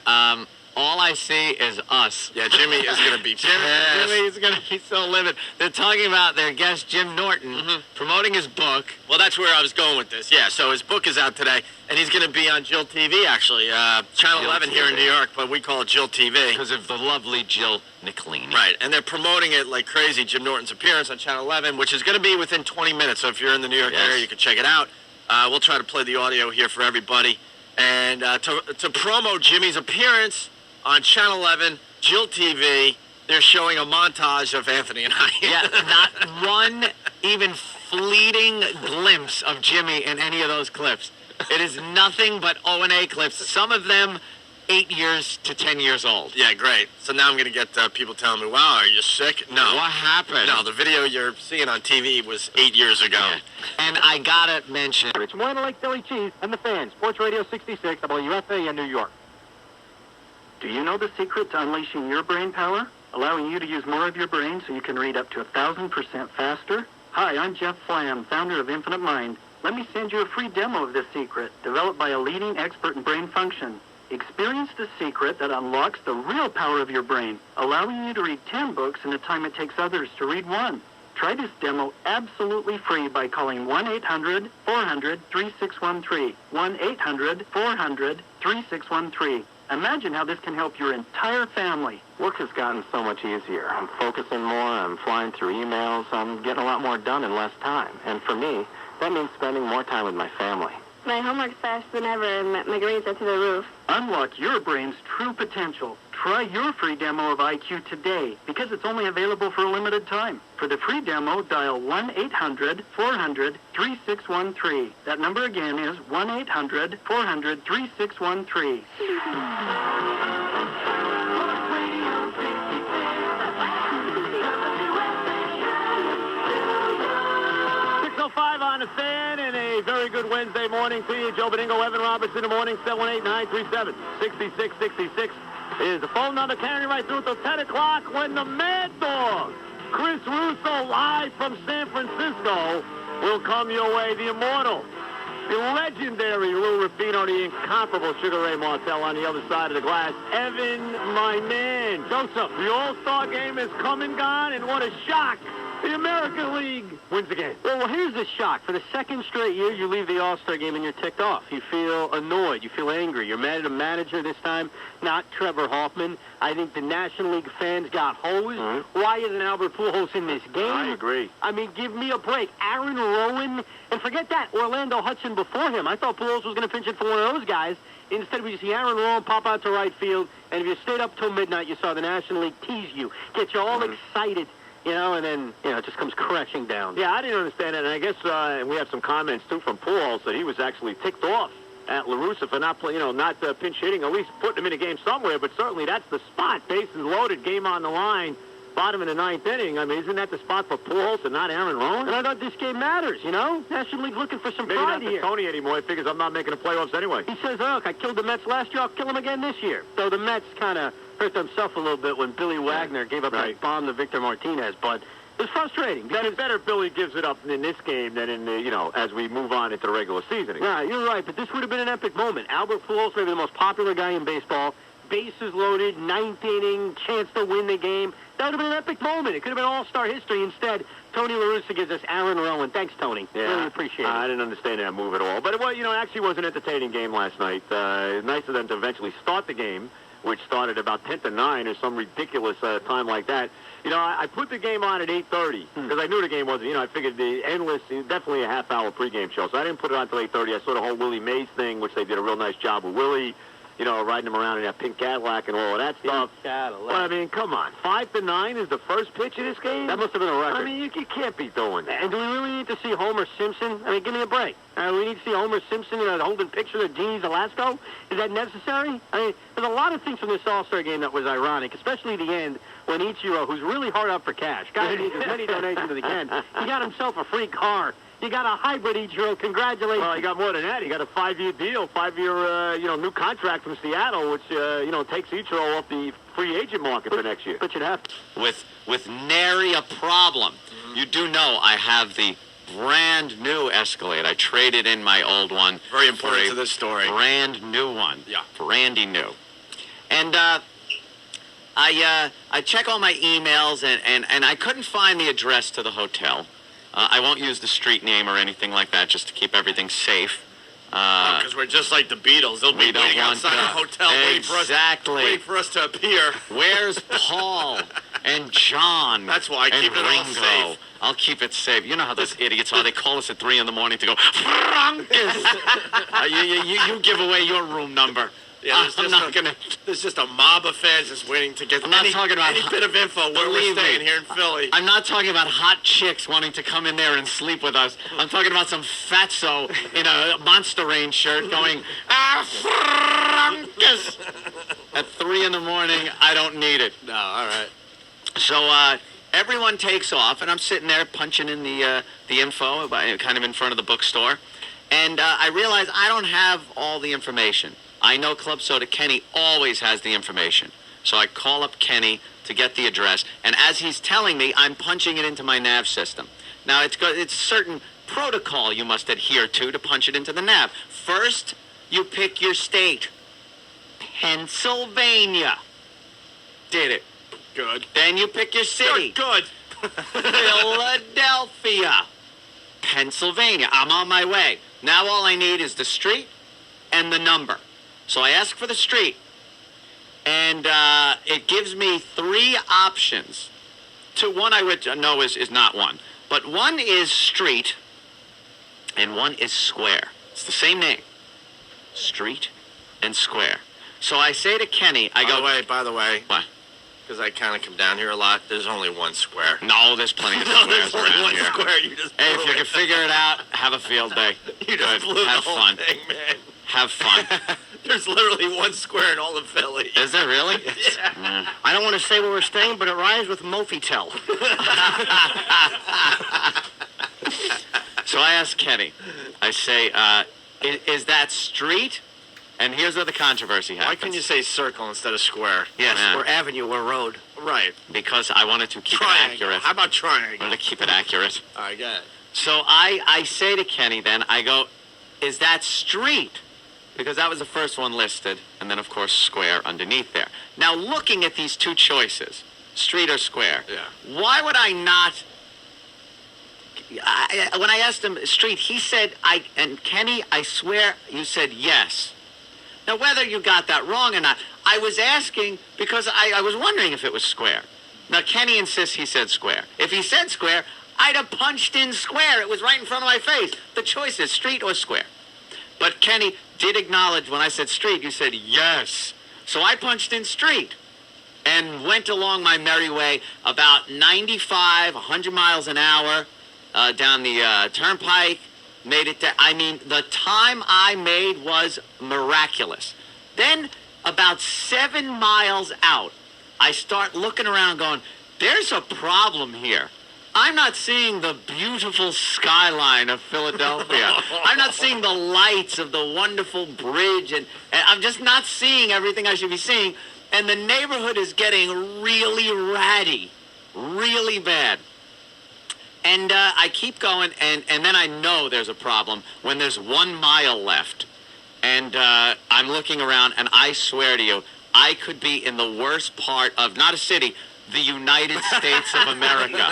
all I see is us. Yeah, Jimmy is going to be pissed. Jimmy is going to be so livid. They're talking about their guest, Jim Norton, promoting his book. Well, that's where I was going with this. Yeah, so his book is out today, and he's going to be on Jill TV, actually. Channel 11 here in New York, but we call it Jill TV. Because of the lovely Jill Niccolini. Right, and they're promoting it like crazy, Jim Norton's appearance on Channel 11, which is going to be within 20 minutes. So if you're in the New York area, you can check it out. We'll try to play the audio here for everybody. And to promo Jimmy's appearance on Channel 11, Jill TV, they're showing a montage of Anthony and I. Yeah, not one even fleeting glimpse of Jimmy in any of those clips. It is nothing but O&A clips, some of them 8 years to 10 years old. Yeah, great. So now I'm going to get people telling me, wow, are you sick? No. What happened? No, the video you're seeing on TV was 8 years ago. Yeah. And I got to mention... It's Moana Lake Philly Cheese and the Fan, Sports Radio 66, WFAN New York. Do you know the secret to unleashing your brain power? Allowing you to use more of your brain so you can read up to 1,000% faster? Hi, I'm Jeff Flam, founder of Infinite Mind. Let me send you a free demo of this secret, developed by a leading expert in brain function. Experience the secret that unlocks the real power of your brain, allowing you to read 10 books in the time it takes others to read one. Try this demo absolutely free by calling 1-800-400-3613. 1-800-400-3613. Imagine how this can help your entire family. Work has gotten so much easier. I'm focusing more, I'm flying through emails, I'm getting a lot more done in less time. And for me, that means spending more time with my family. My homework's faster than ever, and my grades are to the roof. Unlock your brain's true potential. Try your free demo of IQ today because it's only available for a limited time. For the free demo, dial 1-800-400-3613. That number again is 1-800-400-3613. 6:05 on the Fan, and a very good Wednesday morning to you. Joe Bedingo, Evan Roberts in the morning, 718-937-6666 is the phone number, carrying right through till 10 o'clock when the Mad Dog, Chris Russo, live from San Francisco, will come your way. The immortal, the legendary Lou Rufino, the incomparable Sugar Ray Martel on the other side of the glass. Evan, my man. Joseph, the All-Star game is come and gone, and what a shock. The American League wins again. Well, here's the shock. For the second straight year, you leave the All-Star game and you're ticked off. You feel annoyed. You feel angry. You're mad at a manager this time, not Trevor Hoffman. I think the National League fans got hosed. Mm-hmm. Why isn't Albert Pujols in this game? I agree. I mean, give me a break. Aaron Rowan, and forget that, Orlando Hudson before him. I thought Pujols was going to pinch it for one of those guys. Instead, we see Aaron Rowan pop out to right field, and if you stayed up till midnight, you saw the National League tease you, get you all excited. You know, and then, it just comes crashing down. Yeah, I didn't understand it, and I guess we have some comments, too, from Pujols that he was actually ticked off at La Russa for not pinch hitting, at least putting him in a game somewhere, but certainly that's the spot. Bases loaded, game on the line, bottom of the ninth inning. I mean, isn't that the spot for Pujols and not Aaron Rowan? And I thought this game matters, National League looking for some pride here. Maybe not for Tony anymore. He figures I'm not making the playoffs anyway. He says, look, I killed the Mets last year, I'll kill them again this year. So the Mets kind of hurt themselves a little bit when Billy Wagner gave up that bomb to Victor Martinez, but it's frustrating. Better Billy gives it up in this game than in the, as we move on into the regular season. Yeah, you're right, but this would have been an epic moment. Albert Pujols, maybe the most popular guy in baseball, bases loaded, ninth inning, chance to win the game. That would have been an epic moment. It could have been all-star history. Instead, Tony La Russa gives us Aaron Rowan. Thanks, Tony. Yeah, really appreciate it. I didn't understand that move at all. But, actually was an entertaining game last night. Nice of them to eventually start the game, which started about 10 to 9 or some ridiculous time like that. I put the game on at 8:30 because I knew the game wasn't, I figured the endless, definitely a half-hour pregame show. So I didn't put it on until 8:30. I saw the whole Willie Mays thing, which they did a real nice job with Willie, riding him around in that pink Cadillac and all of that stuff. Cadillac. But, I mean, come on. 5 to 9 is the first pitch of this game? That must have been a record. I mean, you can't be doing that. And do we really need to see Homer Simpson? I mean, give me a break. We need to see Homer Simpson, holding picture of Jeannie Velasco. Is that necessary? I mean, there's a lot of things from this All-Star game that was ironic, especially the end when Ichiro, who's really hard up for cash, guy needs as many donations as he can, he got himself a free car. You got a hybrid, Ichiro. Congratulations. Well, he got more than that. He got a 5-year deal, 5-year, new contract from Seattle, which, takes Ichiro off the free agent market for next year. But you'd have to. With nary a problem. Mm-hmm. You do know I have the brand new Escalade. I traded in my old one. Very important to this story. Brand new one. Yeah. Brandy new. And I check all my emails, and I couldn't find the address to the hotel. I won't use the street name or anything like that just to keep everything safe. Because we're just like the Beatles. They'll be waiting outside the hotel waiting for us to appear. Where's Paul and John? That's why I keep it all safe. I'll keep it safe. You know how those idiots are. They call us at 3 in the morning to go, Francis! You give away your room number. Yeah, there's just a mob of fans just waiting to get any bit of info where we're staying here in Philly. I'm not talking about hot chicks wanting to come in there and sleep with us. I'm talking about some fatso in a Monster Rain shirt going, Francis! At 3 in the morning, I don't need it. No, all right. So everyone takes off, and I'm sitting there punching in the info, kind of in front of the bookstore, and I realize I don't have all the information. I know Club Soda Kenny always has the information. So I call up Kenny to get the address. And as he's telling me, I'm punching it into my nav system. Now, it's certain protocol you must adhere to punch it into the nav. First, you pick your state. Pennsylvania. Did it. Good. Then you pick your city. Good. Philadelphia. Pennsylvania. I'm on my way. Now all I need is the street and the number. So I ask for the street, and it gives me 3 options. One I would know is not one. But one is street, and one is square. It's the same name. Street and square. So I say to Kenny, I go... By the way. What? Because I kind of come down here a lot. There's only one square. No, there's plenty of squares around one here. Square. You just hey, if you can figure it out, have a field day. You just blew have the whole fun. thing, man. Have fun. There's literally one square in all of Philly. Is there really? Yeah. I don't want to say where we're staying, but it rhymes with Mofitel. So I ask Kenny, I say, is that street? And here's where the controversy happens. Why can you say circle instead of square? Yes. Or avenue or road. Right. Because I wanted to keep triangle. it accurate. How about triangle? I wanted to keep it accurate. All right, got it. So I say to Kenny then, I go, is that street? Because that was the first one listed, and then, of course, square underneath there. Now, looking at these two choices, street or square, why would I not... when I asked him street, he said, and Kenny, I swear you said yes. Now, whether you got that wrong or not, I was asking because I was wondering if it was square. Now, Kenny insists he said square. If he said square, I'd have punched in square. It was right in front of my face. The choice is street or square. But Kenny did acknowledge when I said street, you said yes. So I punched in street and went along my merry way about 95, 100 miles an hour down the turnpike. Made it the time I made was miraculous. Then, about 7 miles out, I start looking around going, there's a problem here. I'm not seeing the beautiful skyline of Philadelphia. I'm not seeing the lights of the wonderful bridge, and I'm just not seeing everything I should be seeing. And the neighborhood is getting really ratty, really bad. And I keep going, and then I know there's a problem when there's 1 mile left. And I'm looking around, and I swear to you, I could be in the worst part of, not a city, the United States of America.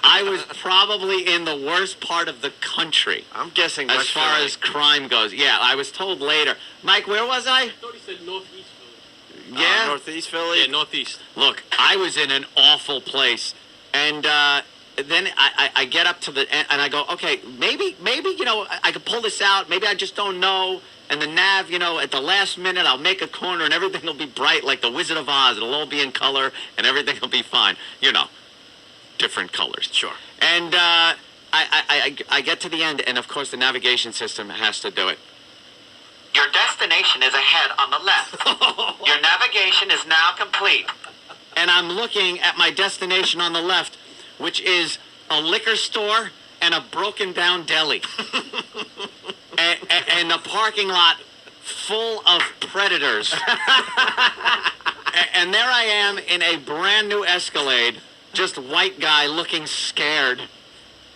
I was probably in the worst part of the country. I'm guessing as West far Philly. as crime goes. Yeah, I was told later. Mike, where was I? I thought he said northeast Philly. Yeah? Northeast Philly? Yeah, northeast. Look, I was in an awful place. And then I get up to the end, and I go, okay, maybe, I could pull this out. Maybe I just don't know. And the nav, at the last minute, I'll make a corner, and everything will be bright like the Wizard of Oz. It'll all be in color, and everything will be fine. Different colors. Sure. And I get to the end, and, of course, the navigation system has to do it. Your destination is ahead on the left. Your navigation is now complete. And I'm looking at my destination on the left, which is a liquor store and a broken-down deli. and a parking lot full of predators. And there I am in a brand-new Escalade, just white guy looking scared.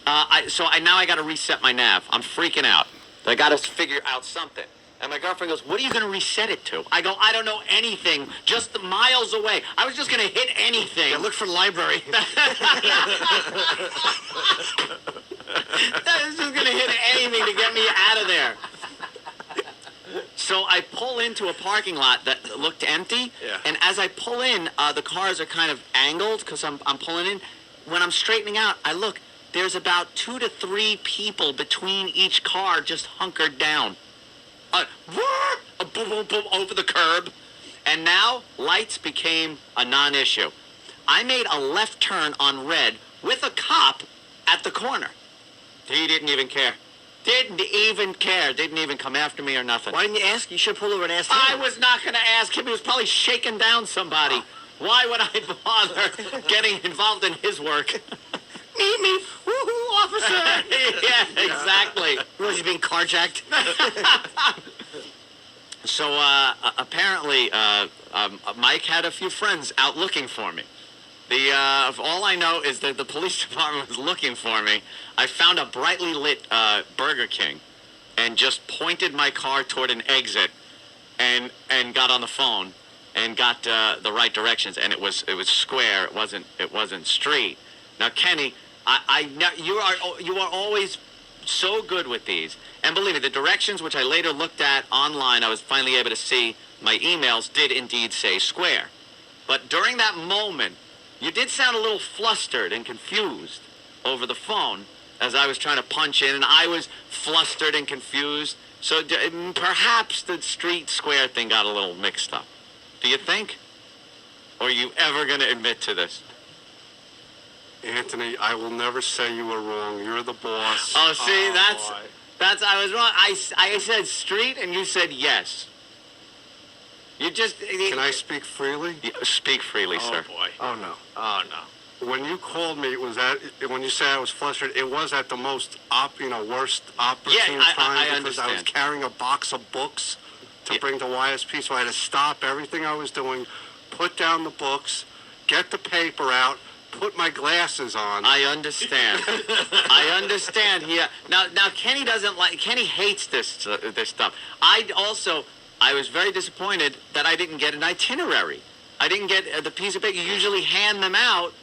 Now I got to reset my nav. I'm freaking out. I got to figure out something. And my girlfriend goes, what are you going to reset it to? I go, I don't know anything. Just miles away. I was just going to hit anything. Look for library. I was just going to hit anything to get me out of there. So I pull into a parking lot that looked empty. Yeah. And as I pull in, the cars are kind of angled because I'm pulling in. When I'm straightening out, I look. There's about 2 to 3 people between each car just hunkered down. Boom, boom, boom, over the curb. And now lights became a non-issue. I made a left turn on red with a cop at the corner. He didn't even care. Didn't even care. Didn't even come after me or nothing. Why didn't you ask? You should pull over and ask him. I was not going to ask him. He was probably shaking down somebody. Why would I bother getting involved in his work? Me, woohoo, officer. Yeah, exactly. Was he being carjacked? So apparently, Mike had a few friends out looking for me. All I know is that the police department was looking for me. I found a brightly lit Burger King and just pointed my car toward an exit and got on the phone and got the right directions. And it was square. It wasn't street. Now, Kenny, you are always so good with these. And believe me, the directions, which I later looked at online, I was finally able to see my emails, did indeed say square. But during that moment, you did sound a little flustered and confused over the phone as I was trying to punch in, and I was flustered and confused. So perhaps the street square thing got a little mixed up. Do you think? Or are you ever going to admit to this? Anthony, I will never say you were wrong. You're the boss. Oh, see, boy. I was wrong. I said street and you said yes. You just... Can I speak freely? Yeah, speak freely, sir. Oh, boy. Oh, no. Oh, no. When you called me, when you said I was flustered, it was at the most, worst opportune time I because understand. I was carrying a box of books to bring to YSP, so I had to stop everything I was doing, put down the books, get the paper out, put my glasses on. I understand. I understand. Now Kenny hates this stuff. I was very disappointed that I didn't get an itinerary. I didn't get the piece of paper. You usually hand them out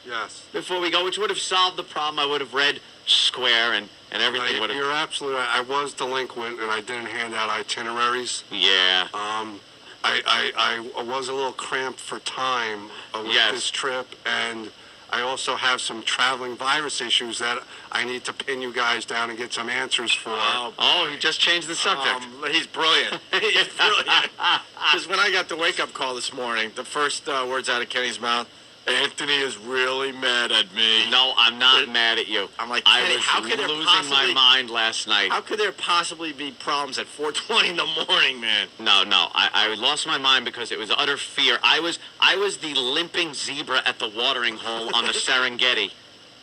before we go, which would have solved the problem. I would have read square and everything would have... You're absolutely right. I was delinquent and I didn't hand out itineraries. Yeah. I was a little cramped for time with this trip, and I also have some traveling virus issues that I need to pin you guys down and get some answers for. Oh, he just changed the subject. He's brilliant. He's brilliant. Because when I got the wake-up call this morning, the first words out of Kenny's mouth, Anthony is really mad at me. No, I'm not mad at you. I'm like, I Kenny, was how could there losing my mind last night. How could there possibly be problems at 4:20 in the morning, man? No, I lost my mind because it was utter fear. I was the limping zebra at the watering hole on the Serengeti.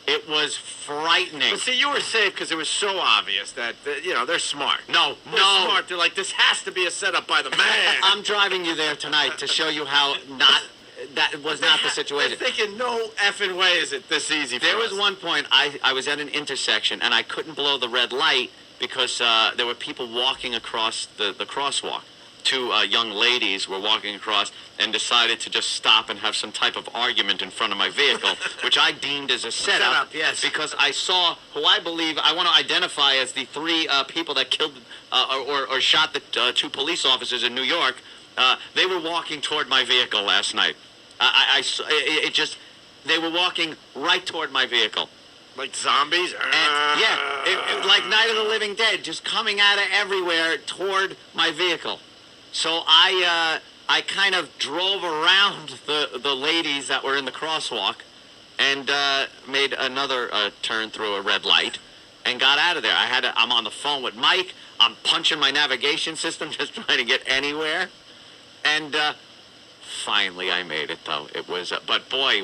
It was frightening. But see, you were safe because it was so obvious that, they're smart. No. They're smart. They're like, this has to be a setup by the man. I'm driving you there tonight to show you how that was not the situation. They're thinking, no effing way is it this easy for There us. was one point I was at an intersection and I couldn't blow the red light because there were people walking across the crosswalk. Two young ladies were walking across and decided to just stop and have some type of argument in front of my vehicle, which I deemed as a setup, yes. Because I saw who I believe I want to identify as the three people that killed or shot the two police officers in New York. They were walking toward my vehicle last night. They were walking right toward my vehicle. Like zombies? And, like Night of the Living Dead, just coming out of everywhere toward my vehicle. So I kind of drove around the ladies that were in the crosswalk and made another turn through a red light and got out of there. I'm on the phone with Mike. I'm punching my navigation system, just trying to get anywhere. And finally I made it, though. It was, but boy,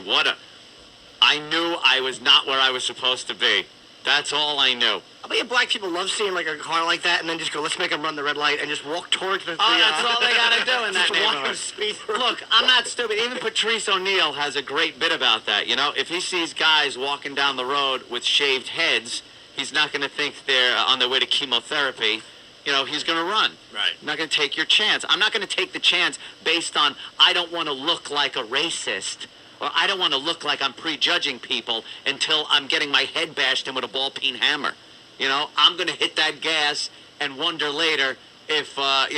I knew I was not where I was supposed to be. That's all I knew. I bet you black people love seeing like a car like that and then just go, let's make them run the red light and just walk towards the... that's all they got to do in that just walk neighborhood. and speed through. Look, I'm not stupid. Even Patrice O'Neal has a great bit about that. You know, if he sees guys walking down the road with shaved heads, he's not going to think they're on their way to chemotherapy. You know, he's going to run. Right. You're not going to take your chance. I'm not going to take the chance based on I don't want to look like a racist. Or I don't want to look like I'm prejudging people until I'm getting my head bashed in with a ball-peen hammer. You know, I'm going to hit that gas and wonder later if, I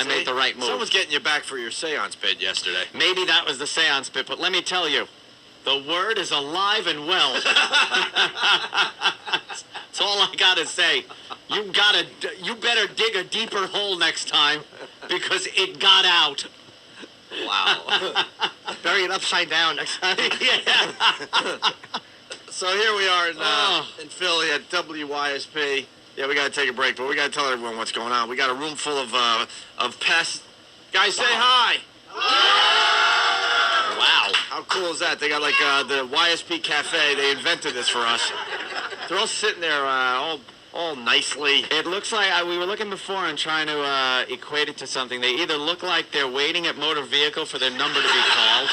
made the right move. Someone's getting you back for your seance bid yesterday. Maybe that was the seance bit, but let me tell you, the word is alive and well. That's all I got to say. You better dig a deeper hole next time because it got out. Wow. Bury it upside down next time. Yeah. So here we are in Philly at WYSP. Yeah, we got to take a break, but we got to tell everyone what's going on. We got a room full of pests. Guys, say hi. Wow. How cool is that? They got like the YSP Cafe. They invented this for us. They're all sitting there all nicely. It looks like we were looking before and trying to equate it to something. They either look like they're waiting at motor vehicle for their number to be called,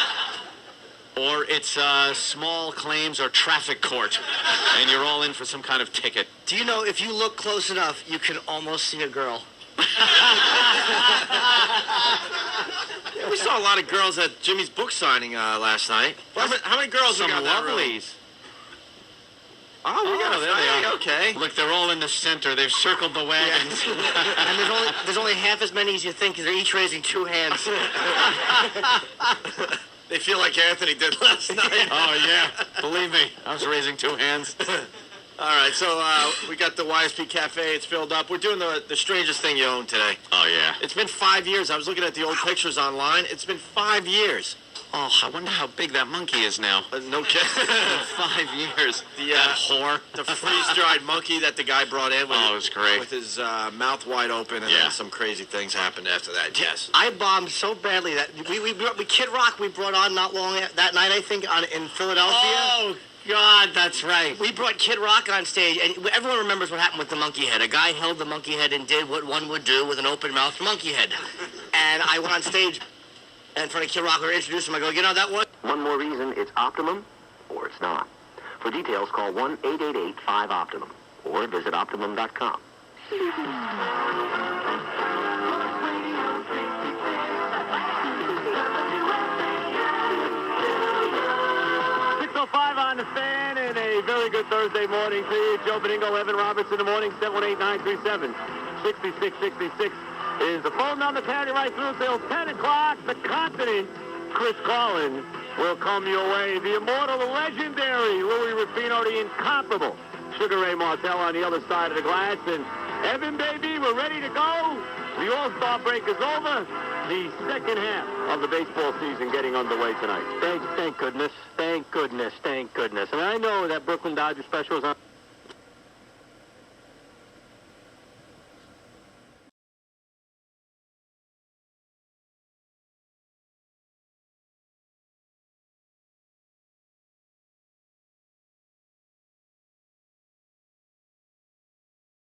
or it's small claims or traffic court, and you're all in for some kind of ticket. Do you know if you look close enough, you can almost see a girl? Yeah, we saw a lot of girls at Jimmy's book signing last night. How many girls Some we got in that room? lovelies. Oh, we got a there they are. Okay. Look, they're all in the center. They've circled the wagons. And there's only half as many as you think, because they're each raising two hands. They feel like Anthony did last night. Oh, yeah. Believe me, I was raising two hands. All right, so we got the YSP Cafe. It's filled up. We're doing the strangest thing you own today. Oh, yeah. It's been 5 years. I was looking at the old pictures online. It's been 5 years. Oh, I wonder how big that monkey is now. No kidding. 5 years. That whore. The freeze-dried monkey that the guy brought in. With it was great. With his mouth wide open, and then some crazy things happened after that. Yes. I bombed so badly that we Kid Rock we brought on not long that night, I think, in Philadelphia. Oh, God, that's right. We brought Kid Rock on stage, and everyone remembers what happened with the monkey head. A guy held the monkey head and did what one would do with an open-mouthed monkey head. And I went on stage in front of Kid Rock, and introduced him. I go, you know, that was... One more reason it's Optimum, or it's not. For details, call 1-888-5-OPTIMUM, or visit Optimum.com. On the fan, and a very good Thursday morning to you. Joe Beningo, Evan Roberts in the morning, 718-937-6666 is the phone number carried right through till 10 o'clock. The confident Chris Carlin will come your way. The immortal, the legendary Louis Ruffino, the incomparable Sugar Ray Martel on the other side of the glass. And Evan, baby, we're ready to go. The All-Star break is over. The second half of the baseball season getting underway tonight. Thank goodness. Thank goodness. Thank goodness. I mean, I know that Brooklyn Dodger special is on.